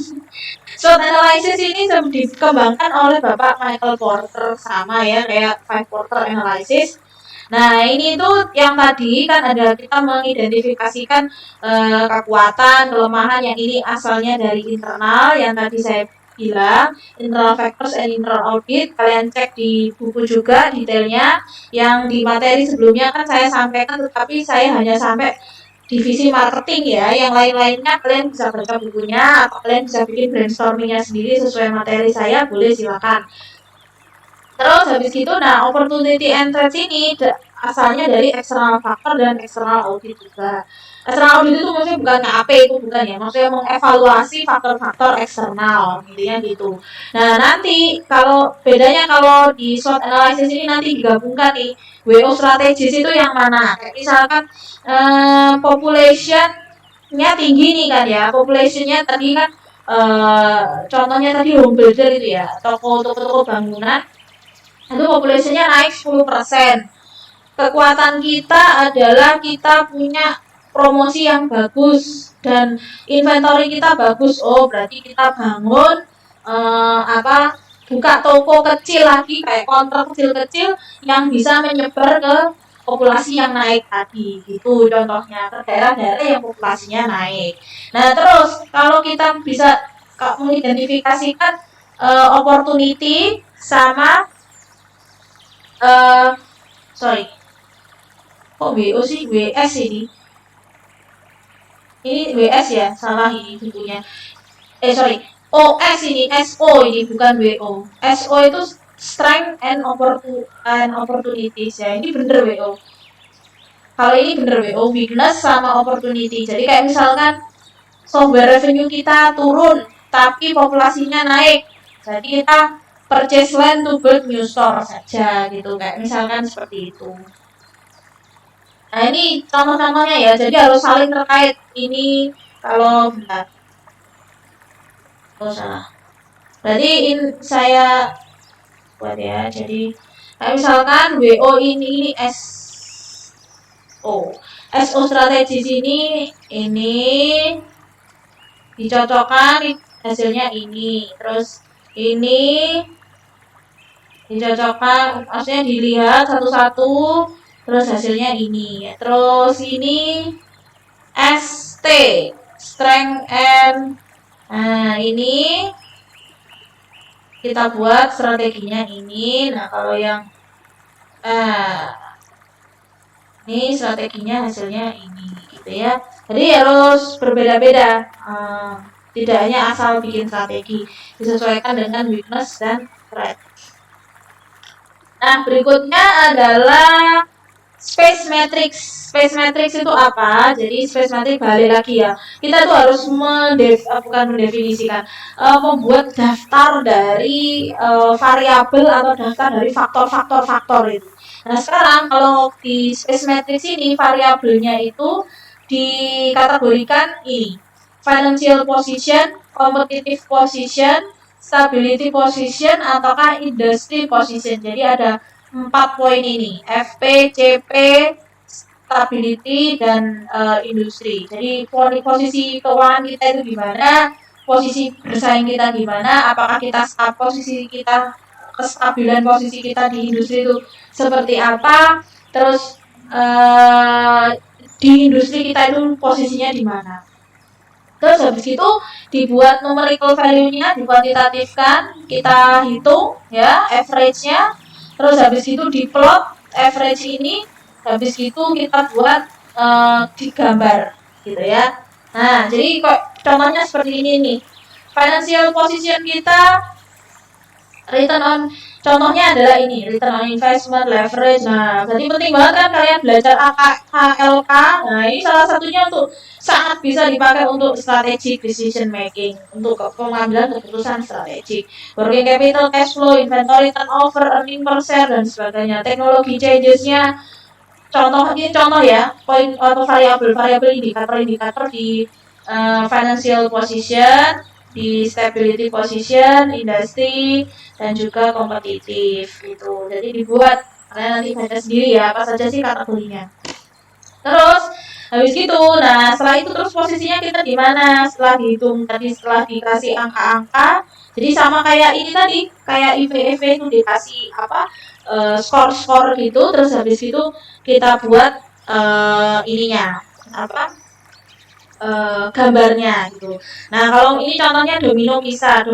SWOT analysis ini dikembangkan oleh Bapak Michael Porter, sama ya kayak 5 Porter analysis. Nah ini tuh yang tadi kan ada kita mengidentifikasikan kekuatan, kelemahan, yang ini asalnya dari internal, yang tadi saya bilang internal factors and internal audit. Kalian cek di buku juga detailnya. Yang di materi sebelumnya kan saya sampaikan, tetapi saya hanya sampai divisi marketing ya. Yang lain-lainnya kalian bisa baca bukunya, atau kalian bisa bikin brainstormingnya sendiri sesuai materi saya, boleh silakan. Terus habis gitu, nah opportunity and threats ini asalnya dari external factor dan external audit juga. External audit itu maksudnya bukan KAP, itu bukan ya, maksudnya mengevaluasi faktor-faktor eksternal, intinya gitu. Nah nanti kalau bedanya kalau di SWOT analysis ini nanti digabungkan nih, WO strategis itu yang mana? Kayak misalkan population-nya tinggi nih kan ya, population-nya tadi kan contohnya tadi home builder itu ya, toko bangunan itu populasinya naik 10%. Kekuatan kita adalah kita punya promosi yang bagus dan inventory kita bagus. Oh, berarti kita bangun buka toko kecil lagi, kayak counter kecil-kecil yang bisa menyebar ke populasi yang naik tadi gitu, contohnya ke daerah-daerah yang populasinya naik. Nah terus kalau kita bisa mengidentifikasikan opportunity sama sorry, kok WO sih, WS ini WS ya, salah ini bukunya. Sorry, OS ini, SO ini bukan WO. SO itu strength and opportunities ya, ini bener WO. Kalau ini bener WO, weakness sama opportunity. Jadi kayak misalkan software revenue kita turun tapi populasinya naik, jadi kita purchase land to build new store saja gitu, kayak misalkan seperti itu. Nah ini contoh-contohnya ya, jadi harus saling terkait. Ini kalau bentar, oh salah, berarti saya buat ya, jadi kayak misalkan WO ini SO strategis ini dicocokkan, hasilnya ini, terus ini dicocokkan, maksudnya dilihat satu-satu, terus hasilnya ini, terus ini ST strength and nah ini kita buat strateginya ini. Nah kalau yang ini strateginya hasilnya ini gitu ya, jadi harus berbeda-beda, tidak hanya asal bikin strategi, disesuaikan dengan weakness dan threat. Nah berikutnya adalah space matrix. Space matrix itu apa? Jadi space matrix balik lagi ya, kita tuh harus mendefinisikan, membuat daftar dari variabel atau daftar dari faktor-faktor itu. Nah sekarang kalau di space matrix ini variabelnya itu dikategorikan ini: financial position, competitive position, stability position, ataukah industry position. Jadi ada 4 poin ini, FP, CP, stability, dan industri. Jadi posisi keuangan kita itu gimana, posisi bersaing kita gimana, apakah kita kestabilan posisi kita di industri itu seperti apa, terus di industri kita itu posisinya di mana. Terus habis itu dibuat numerical value-nya, dikuantitatifkan, kita hitung ya average-nya. Terus habis itu diplot average ini, habis itu kita buat digambar gitu ya. Nah, jadi kok contohnya seperti ini nih. Financial position kita return on, contohnya adalah ini, return on investment, leverage. Nah, berarti penting banget kan kalian belajar AKLK. Nah, ini salah satunya untuk sangat bisa dipakai untuk strategic decision making, untuk pengambilan keputusan strategik. Working capital, cash flow, inventory turnover, earning per share dan sebagainya. Teknologi changes-nya, contoh ini contoh ya, poin atau variabel indikator di financial position, di stability position, industri, dan juga kompetitif gitu. Jadi dibuat, kalian nanti baca sendiri ya apa saja sih kategorinya. Terus habis gitu, nah setelah itu terus posisinya kita di mana? Setelah dihitung tadi, setelah dikasih angka-angka, jadi sama kayak ini tadi, kayak IVEV itu dikasih apa skor-skor gitu. Terus habis itu kita buat ininya apa? Gambarnya gitu. Nah, kalau ini contohnya domino pizza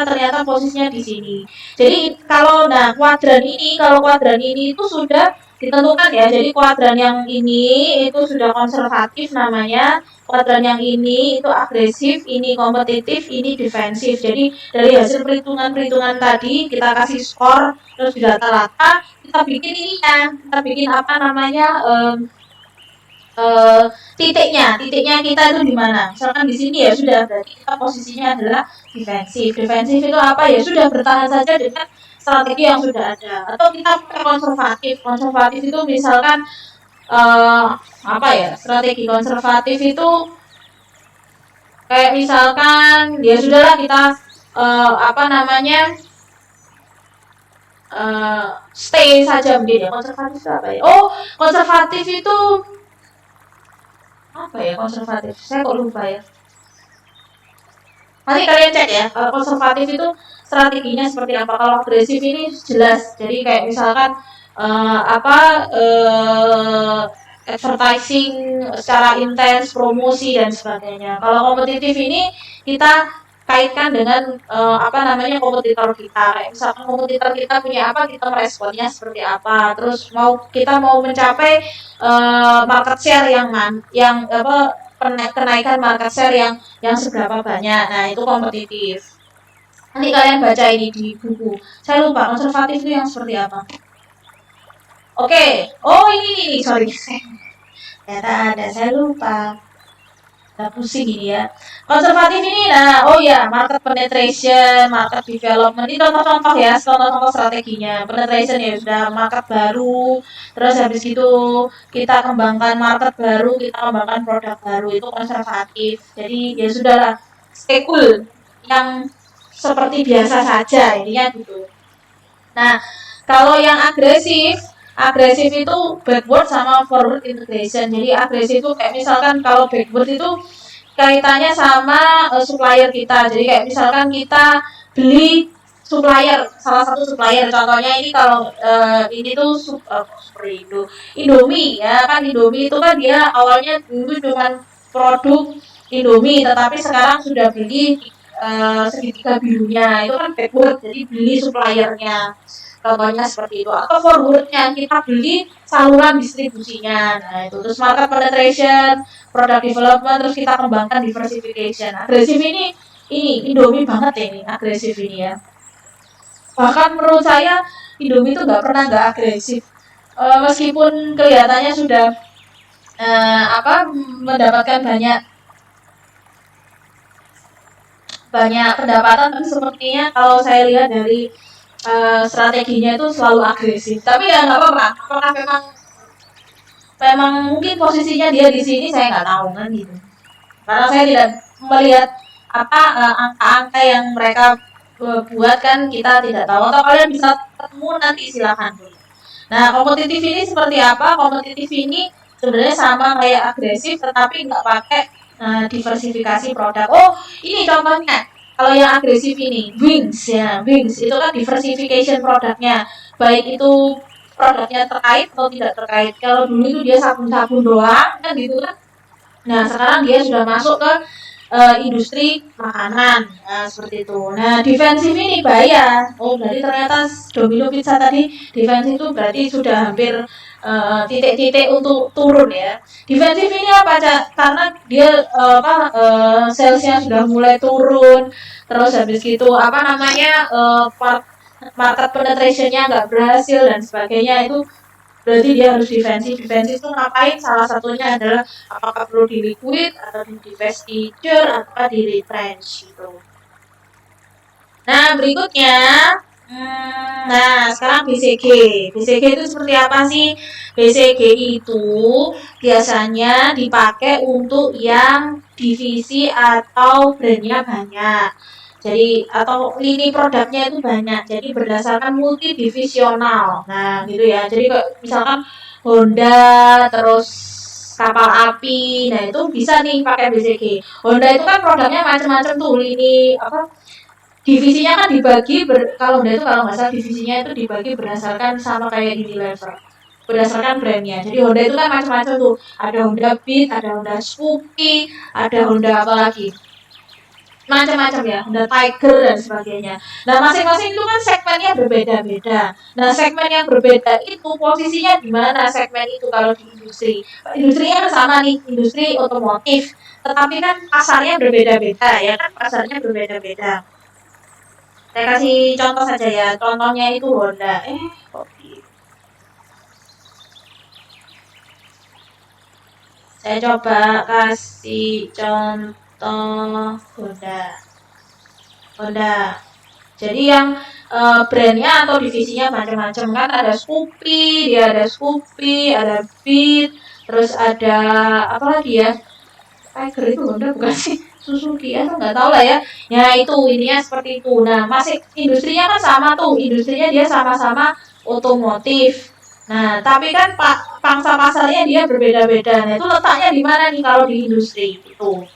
ternyata posisinya di sini. Jadi kalau kalau kuadran ini itu sudah ditentukan ya. Jadi kuadran yang ini itu sudah konservatif namanya, kuadran yang ini itu agresif, ini kompetitif, ini defensif. Jadi dari hasil perhitungan tadi kita kasih skor, terus di rata-rata kita bikin ininya, kita bikin apa namanya titiknya kita itu di mana? Misalkan di sini ya sudah, berarti kita posisinya adalah defensif. Defensif itu apa ya? Sudah bertahan saja dengan strategi yang sudah ada. Atau kita konservatif. Konservatif itu misalkan apa ya? Strategi konservatif itu kayak misalkan ya sudahlah kita apa namanya? Stay saja begini. Konservatif itu apa ya? Oh, konservatif itu apa ya konservatif? Saya kok lupa ya. Nanti kalian cek ya. Kalau konservatif itu strateginya seperti apa. Kalau agresif ini jelas. Jadi kayak misalkan advertising secara intens, promosi dan sebagainya. Kalau kompetitif ini kita kaitkan dengan kompetitor kita. Kayak misalkan kompetitor kita punya apa, kita meresponnya seperti apa. Terus kita mau mencapai market share kenaikan market share yang seberapa banyak. Nah, itu kompetitif. Nanti kalian baca ini di buku. Saya lupa konservatif itu yang seperti apa. Oke. Oh, ini sorry. Ternyata ada, saya lupa. Pusing ini ya. Konservatif ini, market penetration, market development, ini contoh-contoh ya, contoh-contoh strateginya. Penetration ya sudah market baru, terus habis itu kita kembangkan market baru, kita kembangkan produk baru, itu konservatif. Jadi ya sudahlah, stay cool, yang seperti biasa saja, intinya gitu. Nah, kalau yang agresif itu backward sama forward integration. Jadi agresif itu kayak misalkan kalau backward itu kaitannya sama supplier kita. Jadi kayak misalkan kita beli supplier, salah satu supplier. Contohnya ini kalau ini tuh Indomie ya kan. Indomie itu kan dia awalnya dulu cuma produk Indomie, tetapi sekarang sudah beli segitiga birunya. Itu kan backward, jadi beli suppliernya. Contohnya seperti itu. Atau forwardnya, kita beli saluran distribusinya. Nah, itu terus market penetration, product development, terus kita kembangkan diversification. Agresif ini Indomie banget ya ini, agresif ini ya. Bahkan menurut saya Indomie itu nggak pernah nggak agresif. Meskipun kelihatannya sudah mendapatkan banyak pendapatan, tapi sepertinya kalau saya lihat dari strateginya itu selalu agresif. Tapi ya nggak apa-apa. Apakah memang mungkin posisinya dia di sini, saya nggak tahu kan gitu. Karena saya tidak melihat angka-angka yang mereka buat kan, kita tidak tahu. Atau kalian bisa ketemu nanti silahkan dulu. Nah, kompetitif ini seperti apa? Kompetitif ini sebenarnya sama kayak agresif, tetapi nggak pakai diversifikasi produk. Oh, ini contohnya. Kalau yang agresif ini, Wings itu kan diversification produknya, baik itu produknya terkait atau tidak terkait. Kalau dulu itu dia sabun-sabun doang kan gitu kan. Nah, sekarang dia sudah masuk ke industri makanan, seperti itu. Nah, defensif ini bahaya. Oh, berarti ternyata Domino Pizza tadi defensif itu berarti sudah hampir titik-titik untuk turun ya. Defensif ini apa, Cak? Karena dia salesnya sudah mulai turun, terus habis gitu apa namanya market penetrationnya nggak berhasil dan sebagainya, itu berarti dia harus defensif. Defensif itu ngapain? Salah satunya adalah apakah perlu di liquid atau di divestiture atau di retrench gitu. Nah, berikutnya nah, sekarang BCG. BCG itu seperti apa sih? BCG itu biasanya dipakai untuk yang divisi atau brandnya banyak. Jadi atau lini produknya itu banyak. Jadi berdasarkan multidivisional. Nah, gitu ya. Jadi misalkan Honda, terus kapal api. Nah, itu bisa nih pakai BCG. Honda itu kan produknya macam-macam tuh, lini apa divisinya kan dibagi kalau Honda itu kalau nggak salah divisinya itu dibagi berdasarkan sama kayak Unilever, berdasarkan brandnya. Jadi Honda itu kan macam-macam tuh, ada Honda Beat, ada Honda Scoopy, ada Honda apa lagi, macam-macam ya, Honda Tiger dan sebagainya. Nah, masing-masing itu kan segmennya berbeda-beda. Nah, segmen yang berbeda itu posisinya di mana segmen itu kalau di industri? Industrinya kan sama nih, industri otomotif, tetapi kan pasarnya berbeda-beda ya kan, pasarnya berbeda-beda. Saya kasih contoh saja ya, contohnya itu Honda. Saya coba kasih contoh Honda. Honda. Jadi yang brandnya atau divisinya macam-macam kan, ada Scoopy, dia ada Scoopy, ada Beat, terus ada apa lagi ya? Tiger itu Honda bukan sih? Suzuki ya, nggak tahu lah ya. Ya itu intinya seperti itu. Nah, masih industrinya kan sama tuh, industrinya dia sama-sama otomotif. Nah, tapi kan pangsa pasarnya dia berbeda-beda. Nah, itu letaknya di mana nih kalau di industri itu?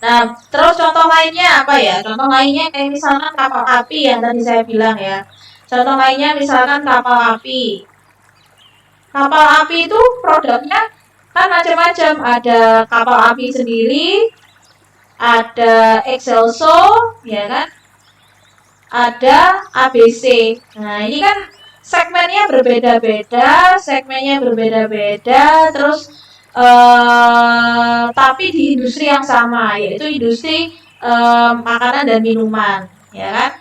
Nah, terus contoh lainnya apa ya? Contoh lainnya kayak misalkan kapal api yang tadi saya bilang ya. Contoh lainnya misalkan kapal api. Kapal api itu produknya kan macam-macam. Ada kapal api sendiri, ada Excelso, ya kan? Ada ABC. Nah, ini kan segmennya berbeda-beda, terus tapi di industri yang sama, yaitu industri makanan dan minuman, ya kan?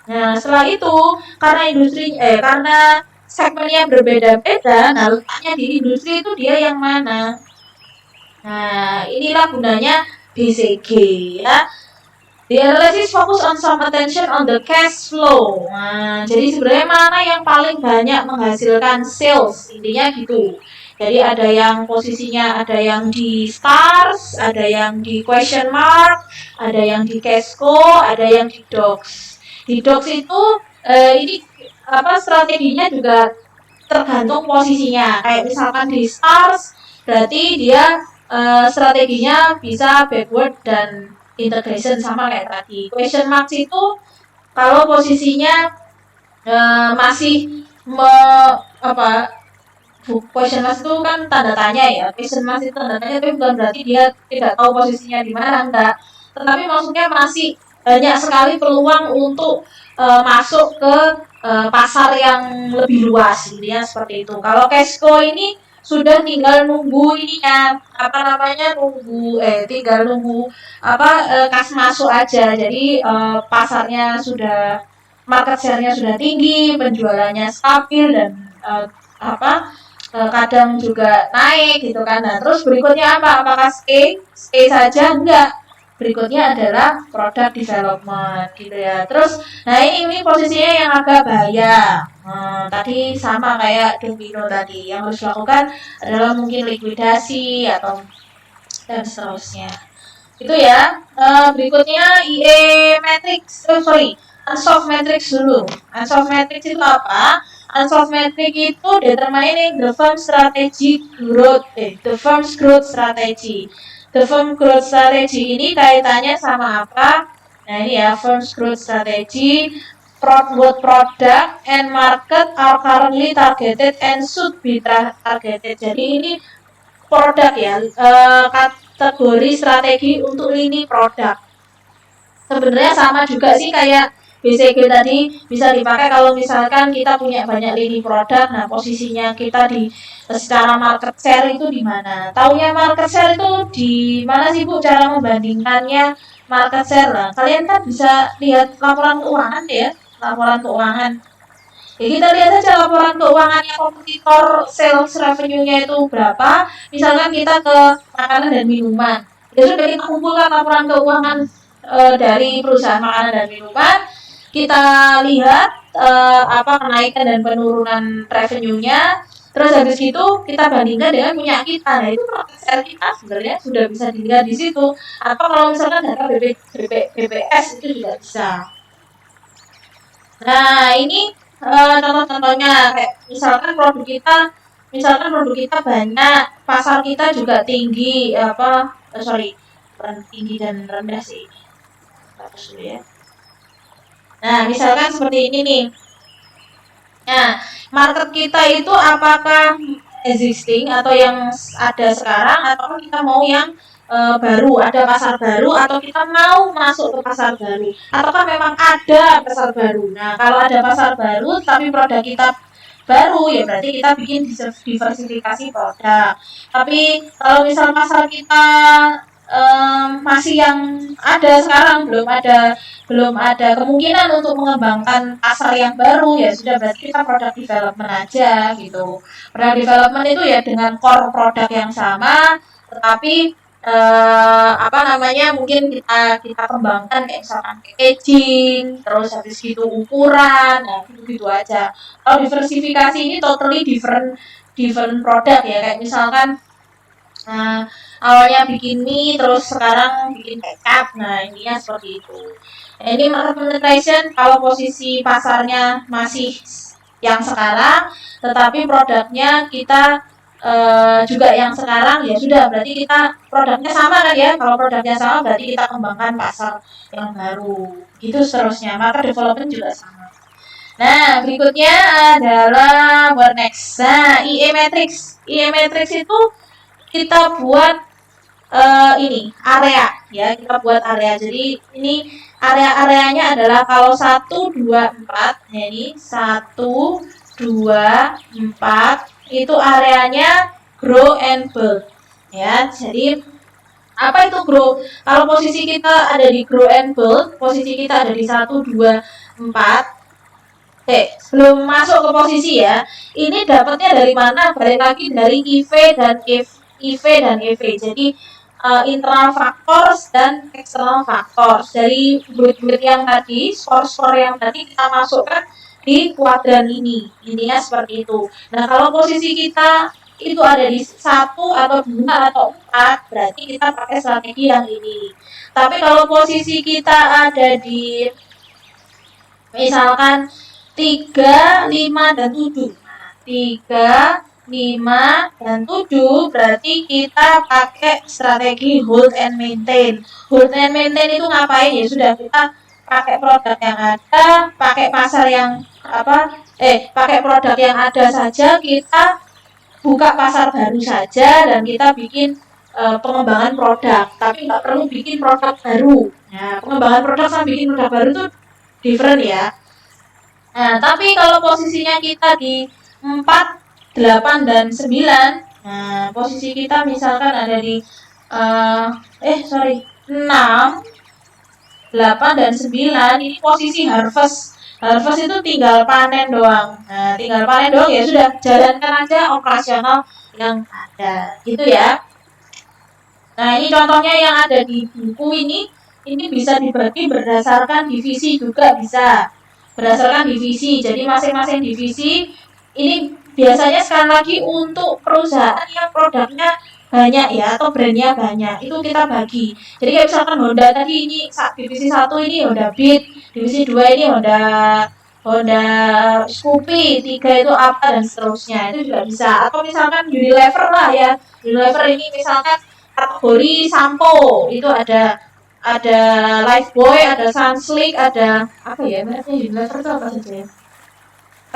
Nah, setelah itu karena segmennya berbeda-beda, nah letaknya di industri itu dia yang mana? Nah, inilah gunanya BCG ya. The analysis focus on some attention on the cash flow. Nah, jadi sebenarnya mana yang paling banyak menghasilkan sales, intinya gitu. Jadi ada yang posisinya ada yang di stars, ada yang di question mark, ada yang di cashco, ada yang di docs. Di docs itu ini apa strateginya juga tergantung posisinya. Kayak misalkan di stars, berarti dia strateginya bisa backward dan integration sama kayak tadi. Question marks itu kalau posisinya masih apa question marks itu kan tanda tanya ya. Question marks itu tanda tanya, tapi bukan berarti dia tidak tahu posisinya di mana, enggak. Tetapi maksudnya masih banyak sekali peluang untuk masuk ke pasar yang lebih luas, gitu ya, seperti itu. Kalau Cashco ini sudah tinggal nunggu ininya apa namanya tinggal nunggu kas masuk aja. Jadi pasarnya sudah, market share-nya sudah tinggi, penjualannya stabil dan kadang juga naik gitu kan. Nah, terus berikutnya apa? Apakah stay saja? Enggak. Berikutnya adalah product development gitu ya. Terus nah ini posisinya yang agak bahaya. Tadi sama kayak Domino tadi, yang harus dilakukan adalah mungkin likuidasi atau dan seterusnya. Itu ya. Berikutnya IE matrix, unsolved matrix dulu. Unsolved matrix itu apa? Unsolved matrix itu determining the firm's growth strategy. The firm growth strategy ini kaitannya sama apa? Nah ini ya, firm's growth strategy. What product and market are currently targeted and should be targeted. Jadi ini produk ya, kategori strategi untuk lini produk. Sebenarnya sama juga sih kayak BCG tadi, bisa dipakai kalau misalkan kita punya banyak lini produk. Nah, posisinya kita di secara market share itu di mana? Taunya market share itu di mana sih Bu cara membandingkannya market share? Lah, kalian kan bisa lihat laporan keuangan ya, laporan keuangan. Ya, kita lihat saja laporan keuangannya kompetitor, sales revenue-nya itu berapa. Misalkan kita ke makanan dan minuman, ya sudah kita kumpulkan laporan keuangan dari perusahaan makanan dan minuman, kita lihat apa kenaikan dan penurunan revenue-nya, terus habis itu kita bandingkan dengan punya kita. Nah, itu market share kita sebenarnya sudah bisa dilihat di situ. Atau kalau misalkan data BPS itu juga bisa. Nah, ini contoh-contohnya kayak misalkan produk kita banyak, pasar kita juga tinggi, tinggi dan rendah sih. Ya. Nah, misalkan seperti ini nih. Nah, market kita itu apakah existing atau yang ada sekarang, atau kita mau yang baru, ada pasar baru, atau kita mau masuk ke pasar baru, ataukah memang ada pasar baru. Nah, kalau ada pasar baru tapi produk kita baru, ya berarti kita bikin diversifikasi produk. Tapi kalau misal pasar kita masih yang ada sekarang, belum ada kemungkinan untuk mengembangkan pasar yang baru, ya sudah berarti kita produk development aja gitu. Produk development itu ya dengan core produk yang sama, tetapi mungkin kita kembangkan kayak misalkan packaging, terus habis gitu ukuran, nah gitu aja. Kalau diversifikasi ini totally different produk ya, kayak misalkan awalnya bikin mie, terus sekarang bikin kecap. Nah, ininya seperti itu. Nah, ini market penetration kalau posisi pasarnya masih yang sekarang, tetapi produknya kita juga yang sekarang, ya sudah berarti kita produknya sama kan ya. Kalau produknya sama berarti kita kembangkan pasar yang baru. Gitu seterusnya. Market development juga sama. Nah, berikutnya adalah buat next. Nah, IE matrix. IE matrix itu kita buat ini area ya, kita buat area. Jadi ini area-areanya adalah kalau 1 2 4, ya ini 1 2 4 itu areanya grow and build ya. Jadi apa itu grow? Kalau posisi kita ada di grow and build, posisi kita ada di 1 2 4. Sebelum masuk ke posisi ya, ini dapatnya dari mana? Balik lagi dari IV dan EV. Jadi internal factors dan external factors. Dari buit-buit yang tadi, skor-skor yang tadi kita masukkan di kuadran ini. Intinya seperti itu. Nah, kalau posisi kita itu ada di 1 atau 2 atau 4, berarti kita pakai strategi yang ini. Tapi kalau posisi kita ada di misalkan 3, 5, dan 7. 3, 5, dan 7 berarti kita pakai strategi hold and maintain. Hold and maintain itu ngapain? Ya sudah, kita pakai produk yang ada, pakai pasar yang pakai produk yang ada saja, kita buka pasar baru saja, dan kita bikin pengembangan produk. Tapi nggak perlu bikin produk baru. Nah, pengembangan produk sama bikin produk baru itu different ya. Nah, tapi kalau posisinya kita di 4, 8, dan 9, nah, posisi kita misalkan ada di 6, 8, dan 9, ini posisi harvest. Harvest itu tinggal panen doang. Nah, tinggal panen doang, ya sudah, jalankan aja operasional yang ada. Gitu ya. Nah, ini contohnya yang ada di buku ini bisa dibagi berdasarkan divisi juga bisa. Berdasarkan divisi. Jadi masing-masing divisi ini biasanya sekali lagi untuk perusahaan yang produknya banyak ya, atau brandnya banyak, itu kita bagi. Jadi kayak misalkan Honda tadi, ini divisi 1 ini Honda Beat, divisi 2 ini Honda Scoopy, 3 itu apa, dan seterusnya. Itu juga bisa. Atau misalkan Unilever lah ya. Unilever ini misalkan kategori sampo, itu ada Lifebuoy, ada Sunslick, ada apa ya, mereknya Unilever itu apa saja ya?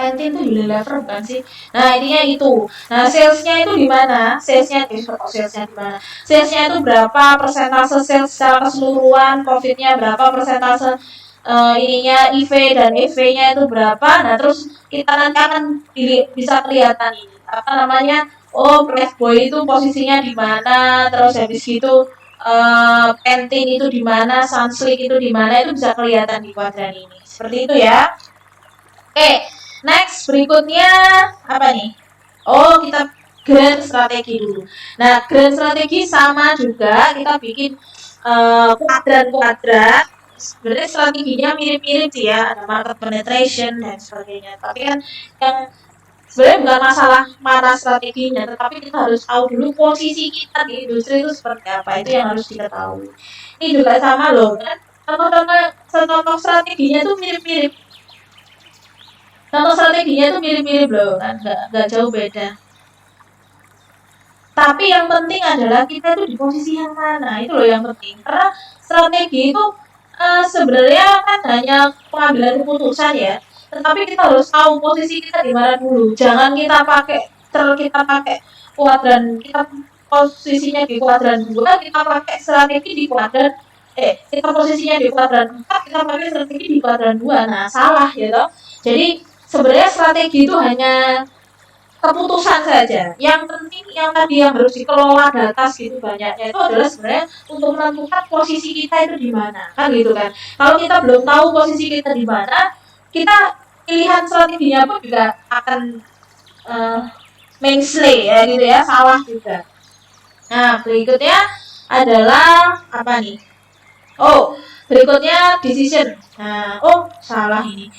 Pantene itu Unilever bukan sih? Nah, intinya itu. Nah, salesnya itu di mana? Salesnya di mana? Salesnya itu berapa persentase sales secara keseluruhan, profitnya berapa persentase, ininya IV dan EV-nya itu berapa. Nah, terus kita nanti akan bisa kelihatan ini apa namanya, oh Playboy itu posisinya di mana, terus habis gitu Pantene itu di mana, Sunsilk itu di mana, itu bisa kelihatan di kuadran ini. Seperti itu ya. Oke, next berikutnya apa nih? Oh, kita grand strategi dulu. Nah, grand strategi sama juga kita bikin kuadran-kuadran. Sebenarnya strateginya mirip-mirip sih ya, ada market penetration dan sebagainya. Tapi kan yang sebenarnya bukan masalah mana strateginya, tetapi kita harus tahu dulu posisi kita di industri itu seperti apa. Itu yang harus kita tahu. Ini juga sama loh, kan? Contoh strateginya tuh mirip-mirip. Contoh strateginya itu mirip-mirip loh, kan nggak jauh beda. Tapi yang penting adalah kita itu di posisi yang mana, itu loh yang penting. Karena strategi itu sebenarnya kan hanya pengambilan keputusan ya, tetapi kita harus tahu posisi kita di mana dulu. Jangan kita pakai kuadran, kita posisinya di kuadran 2, kita pakai strategi di kuadran kita posisinya di kuadran 4, kita pakai strategi di kuadran 2. Nah, salah gitu. Jadi sebenarnya strategi itu hanya keputusan saja. Yang penting yang tadi yang harus dikelola data segitu banyaknya itu adalah sebenarnya untuk menentukan posisi kita itu di mana, kan gitu kan. Kalau kita belum tahu posisi kita di mana, kita pilihan strateginya pun juga akan mengsle ya gitu ya, salah juga. Nah, berikutnya adalah apa nih? Oh, berikutnya decision. Nah, oh salah ini.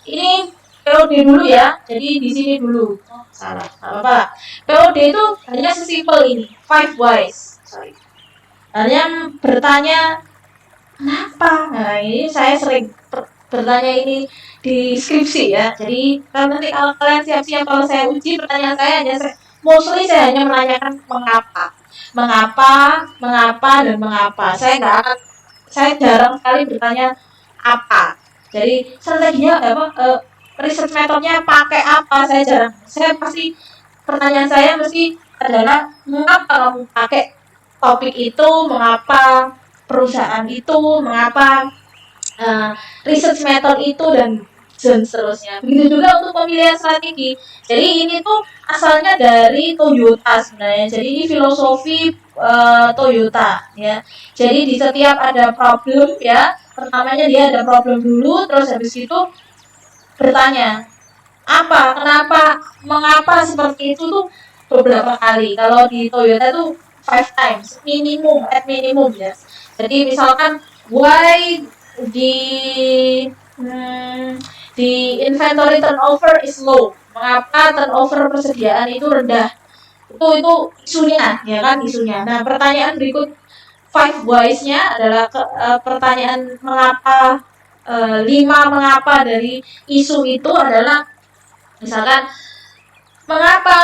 Ini POD dulu ya, jadi di sini dulu. Oh, salah, apa-apa. POD itu hanya sesimpel ini, 5 whys. Sorry. Hanya bertanya kenapa. Nah, ini saya sering bertanya ini di skripsi ya. Jadi nanti kalau kalian siap-siap kalau saya uji, pertanyaan saya hanya mostly saya hanya menanyakan mengapa, dan mengapa. Saya jarang sekali bertanya apa. Jadi strateginya apa? Research metodenya pakai apa, saya pasti pertanyaan saya mesti adalah mengapa kamu pakai topik itu, mengapa perusahaan itu, mengapa research method itu, dan seterusnya. Begitu juga untuk pemilihan strategi. Jadi ini tuh asalnya dari Toyota sebenarnya. Jadi ini filosofi Toyota ya. Jadi di setiap ada problem ya, pertamanya dia ada problem dulu, terus habis itu bertanya apa, kenapa, mengapa seperti itu tuh beberapa kali. Kalau di Toyota tuh 5 times minimum, at minimum ya. Jadi misalkan why di inventory turnover is low, mengapa turnover persediaan itu rendah, itu isunya ya kan, isunya. Nah, pertanyaan berikut 5 whys-nya adalah pertanyaan mengapa, 5 mengapa dari isu itu adalah misalkan mengapa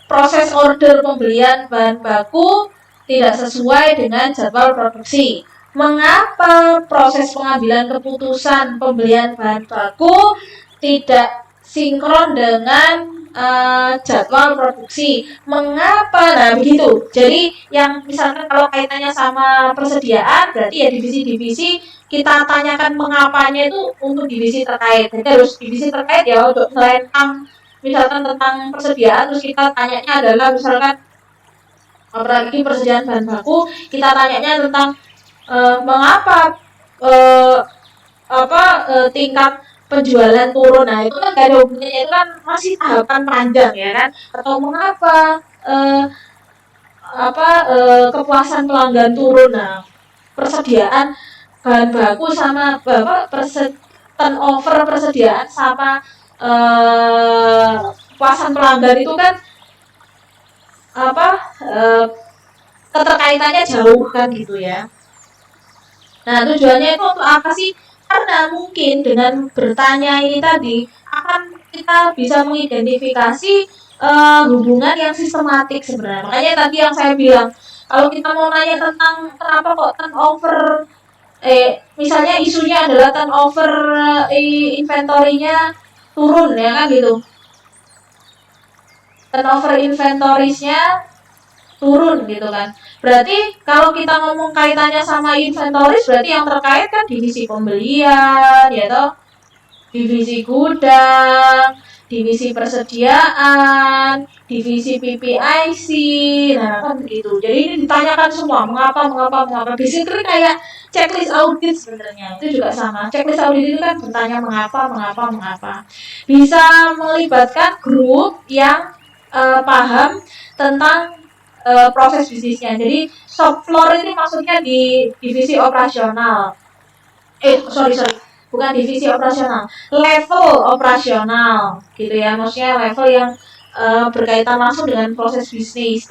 proses order pembelian bahan baku tidak sesuai dengan jadwal produksi, mengapa proses pengambilan keputusan pembelian bahan baku tidak sinkron dengan jadwal produksi, mengapa, nah begitu. Jadi yang misalkan kalau kaitannya sama persediaan, berarti ya divisi-divisi kita tanyakan mengapanya itu untuk divisi terkait. Jadi harus divisi terkait ya, untuk selain misalkan tentang persediaan, terus kita tanyanya adalah misalkan apalagi persediaan bahan baku, kita tanyanya tentang mengapa tingkat penjualan turun. Nah, itu kan gak ada hubungannya, itu kan masih tahapan panjang ya kan. Atau mengapa kepuasan pelanggan turun. Nah, persediaan bahan baku sama turnover persediaan sama kepuasan pelanggan itu kan keterkaitannya jauh kan gitu ya. Nah, tujuannya itu untuk apa sih? Karena mungkin dengan bertanya ini tadi akan kita bisa mengidentifikasi hubungan yang sistematik sebenarnya. Makanya tadi yang saya bilang, kalau kita mau nanya tentang kenapa kok turnover misalnya isunya adalah turnover inventory-nya turun ya kan gitu. Turnover inventories-nya turun gitu kan. Berarti kalau kita ngomong kaitannya sama inventories berarti yang terkait kan divisi pembelian ya toh, divisi gudang, divisi persediaan, divisi PPIC, nah kan begitu. Jadi ini ditanyakan semua, mengapa. Basically kayak checklist audit sebenarnya, itu juga sama. Checklist audit itu kan bertanya mengapa. Bisa melibatkan grup yang paham tentang proses bisnisnya. Jadi shop floor ini maksudnya di divisi operasional. Sorry, bukan divisi operasional, level operasional gitu ya, maksudnya level yang berkaitan langsung dengan proses bisnis,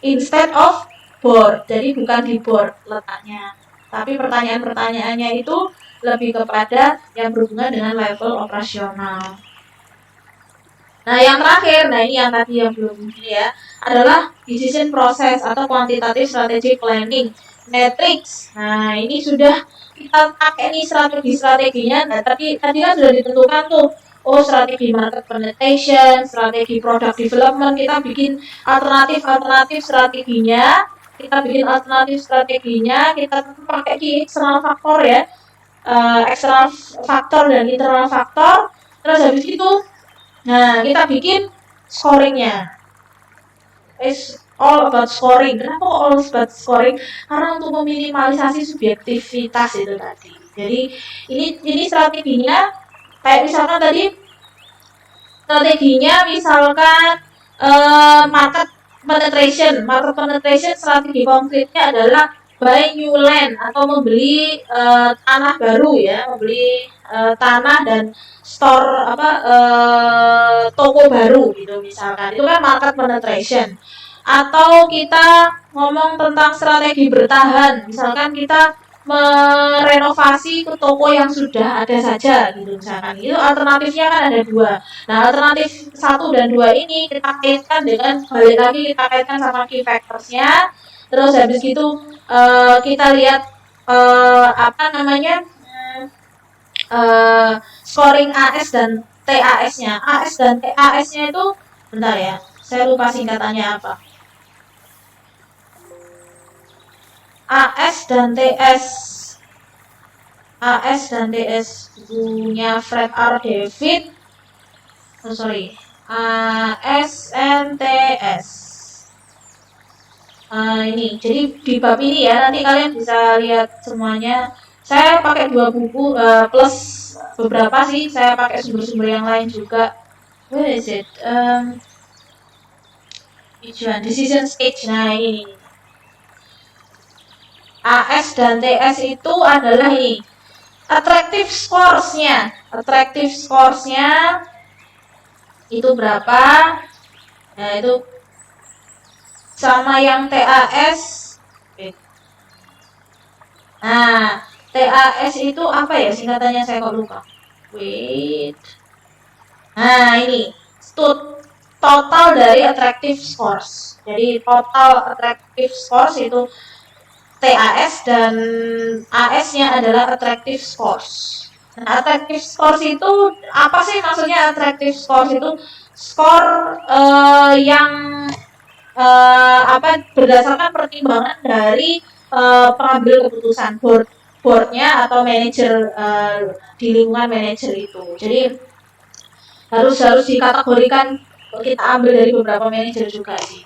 instead of board, jadi bukan di board letaknya, tapi pertanyaan-pertanyaannya itu lebih kepada yang berhubungan dengan level operasional. Nah yang terakhir, nah ini yang tadi yang belum ini ya, adalah decision process atau quantitative strategic planning matrix. Nah ini sudah kita pakai nih strategi-strateginya. Nah tadi kan sudah ditentukan tuh, oh strategi market penetration, strategi product development, kita bikin alternatif strateginya, kita pakai di external factor ya, external factor dan internal factor. Terus habis itu, nah kita bikin scoringnya. It's all about scoring. Kenapa all about scoring? Karena untuk meminimalisasi subjektivitas itu tadi. Jadi ini strateginya kayak misalkan tadi misalkan market penetration strategi konkretnya adalah buy new land atau membeli tanah baru ya, membeli tanah dan store toko baru gitu misalkan. Itu kan market penetration. Atau kita ngomong tentang strategi bertahan, misalkan kita merenovasi ke toko yang sudah ada saja gitu misalkan. Itu alternatifnya kan ada dua. Nah alternatif 1 dan 2 ini kita kaitkan dengan, balik lagi kita kaitkan sama key factors-nya. Terus habis gitu kita lihat scoring AS dan TAS-nya. AS dan TAS-nya itu, bentar ya, saya lupa singkatannya apa. AS dan TS bukunya Fred R. David. AS and TS. Ini, jadi di bab ini ya, nanti kalian bisa lihat semuanya. Saya pakai 2 buku plus beberapa sih, saya pakai sumber-sumber yang lain juga. Where is it? Decision stage. Nah ini. AS dan TS itu adalah ini attractive scores-nya itu berapa, nah itu sama yang TAS. Nah TAS itu apa ya singkatannya, saya kok lupa. Nah ini total dari attractive scores. Jadi total attractive scores itu TAS dan AS-nya adalah attractive scores. Nah, attractive scores itu apa sih maksudnya? Attractive scores itu skor yang berdasarkan pertimbangan dari pengambil keputusan boardnya atau manajer di lingkungan manajer itu. Jadi harus dikategorikan, kita ambil dari beberapa manajer juga sih.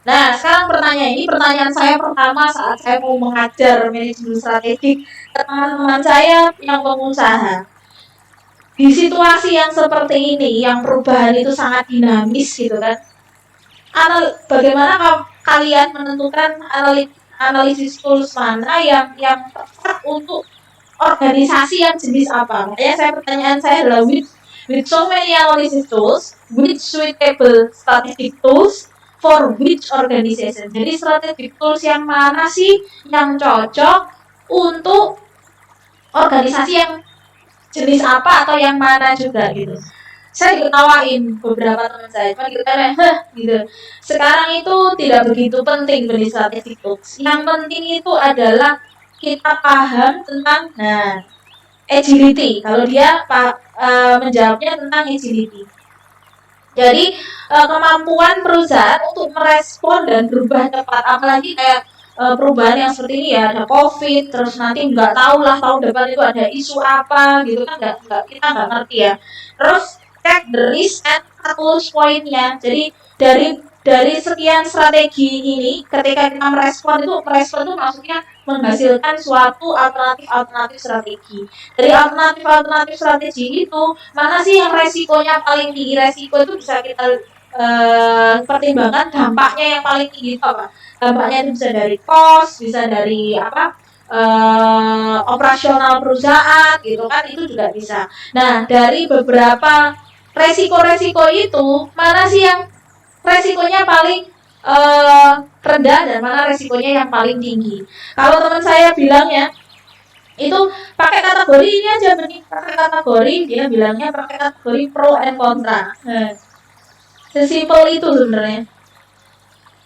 Nah, sekarang pertanyaan saya pertama saat saya mau mengajar manajemen strategik ke teman-teman saya yang pengusaha. Di situasi yang seperti ini, yang perubahan itu sangat dinamis gitu kan. Bagaimana kalian menentukan analisis tools mana yang tepat untuk organisasi yang jenis apa? Makanya pertanyaan saya adalah with so many analysis tools, which suitable statistic tools for which organization. Jadi strategic tools yang mana sih yang cocok untuk organisasi yang jenis apa atau yang mana juga gitu. Saya diketawain beberapa teman saya, cuma gitu. Sekarang itu tidak begitu penting beli strategic tools. Yang penting itu adalah kita paham tentang agility. Kalau dia menjawabnya tentang agility. Jadi kemampuan perusahaan untuk merespon dan berubah cepat, apalagi kayak perubahan yang seperti ini ya, ada COVID, terus nanti nggak tahu lah tahun depan itu ada isu apa gitu kan, kita nggak ngerti ya. Terus cek the risk and tools pointnya. Jadi dari sekian strategi ini, ketika kita merespon itu maksudnya menghasilkan suatu alternatif strategi. Dari alternatif strategi itu, mana sih yang resikonya paling tinggi? Resiko itu bisa kita pertimbangkan dampaknya yang paling tinggi itu apa? Dampaknya itu bisa dari cost, bisa dari operasional perusahaan gitu kan, itu juga bisa. Nah, dari beberapa resiko-resiko itu, mana sih yang resikonya paling rendah dan mana resikonya yang paling tinggi? Kalau teman saya bilangnya itu pakai kategori ini aja, benih pakai kategori, dia bilangnya pakai kategori pro and kontra. Sesimpel itu sebenarnya,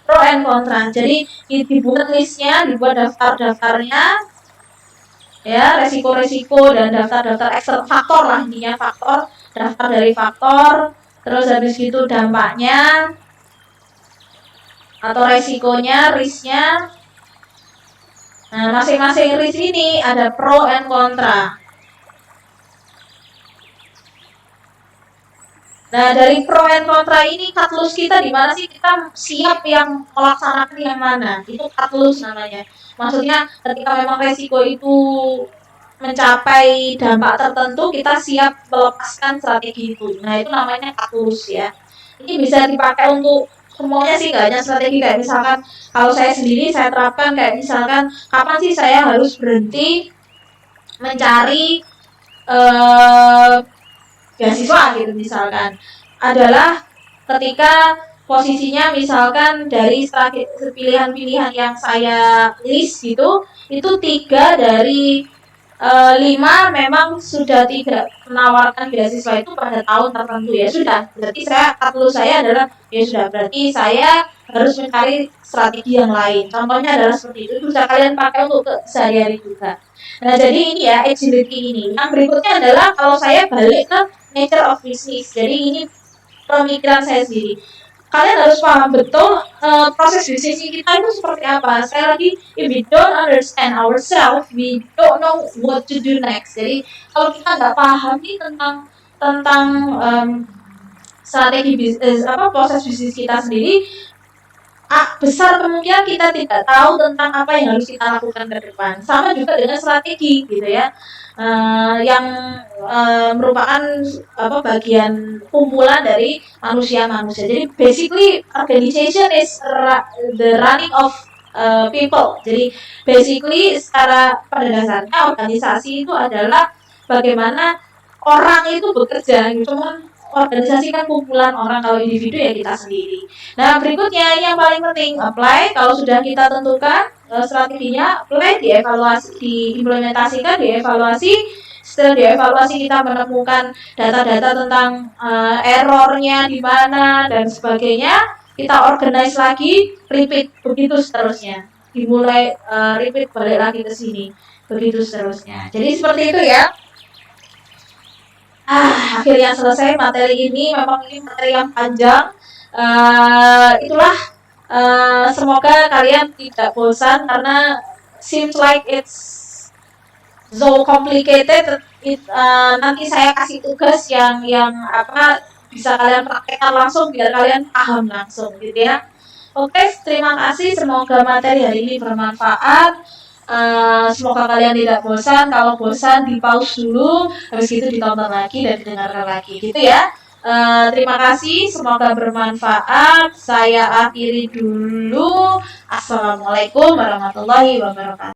pro and kontra. Jadi dibuat listnya, dibuat daftarnya, ya resiko-resiko dan daftar eksternal faktor lah, intinya faktor, daftar dari faktor, terus habis itu dampaknya atau resikonya, risknya. Nah, masing-masing risk ini ada pro and kontra. Nah, dari pro and kontra ini katalus kita di mana sih, kita siap yang melaksanakan yang mana? Itu katalus namanya. Maksudnya ketika memang resiko itu mencapai dampak tertentu, kita siap melepaskan strategi itu. Nah, itu namanya katalus ya. Ini bisa dipakai untuk semuanya sih, nggak hanya strategi. Kayak misalkan kalau saya sendiri saya terapkan kayak misalkan kapan sih saya harus berhenti mencari beasiswa gitu misalkan, adalah ketika posisinya misalkan dari pilihan-pilihan yang saya list gitu, itu 3 dari 5 memang sudah tidak menawarkan beasiswa itu pada tahun tertentu, ya sudah, berarti saya adalah ya sudah, berarti saya harus mencari strategi yang lain. Contohnya adalah seperti itu, bisa kalian pakai untuk sehari-hari juga. Nah, jadi ini ya agility ini. Yang berikutnya adalah kalau saya balik ke nature of business. Jadi ini pemikiran saya sendiri. Kalian harus paham betul proses bisnis kita itu seperti apa. Sekali lagi, if we don't understand ourselves, we don't know what to do next. Jadi kalau kita nggak paham nih tentang strategi bisnis, proses bisnis kita sendiri, besar kemungkinan kita tidak tahu tentang apa yang harus kita lakukan ke depan. Sama juga dengan strategi gitu ya, yang merupakan bagian kumpulan dari manusia-manusia. Jadi basically organization is the running of people. Jadi basically secara pada dasarnya organisasi itu adalah bagaimana orang itu bekerja. Cuman organisasi kan kumpulan orang, kalau individu ya kita sendiri. Nah, berikutnya yang paling penting, apply. Kalau sudah kita tentukan strateginya, apply, dievaluasi, diimplementasikan, dievaluasi. Setelah dievaluasi kita menemukan data-data tentang errornya di mana dan sebagainya, kita organize lagi, repeat, begitu seterusnya. Dimulai repeat, balik lagi ke sini, begitu seterusnya. Jadi seperti itu ya. Akhirnya selesai materi ini. Memang ini materi yang panjang. Itulah, semoga kalian tidak bosan karena seems like it's so complicated. Nanti saya kasih tugas yang bisa kalian praktekkan langsung biar kalian paham langsung gitu ya. Oke, terima kasih. Semoga materi hari ini bermanfaat. Semoga kalian tidak bosan. Kalau bosan di pause dulu, habis itu ditonton lagi dan didengarkan lagi gitu ya. Terima kasih, semoga bermanfaat. Saya akhiri dulu. Assalamualaikum warahmatullahi wabarakatuh.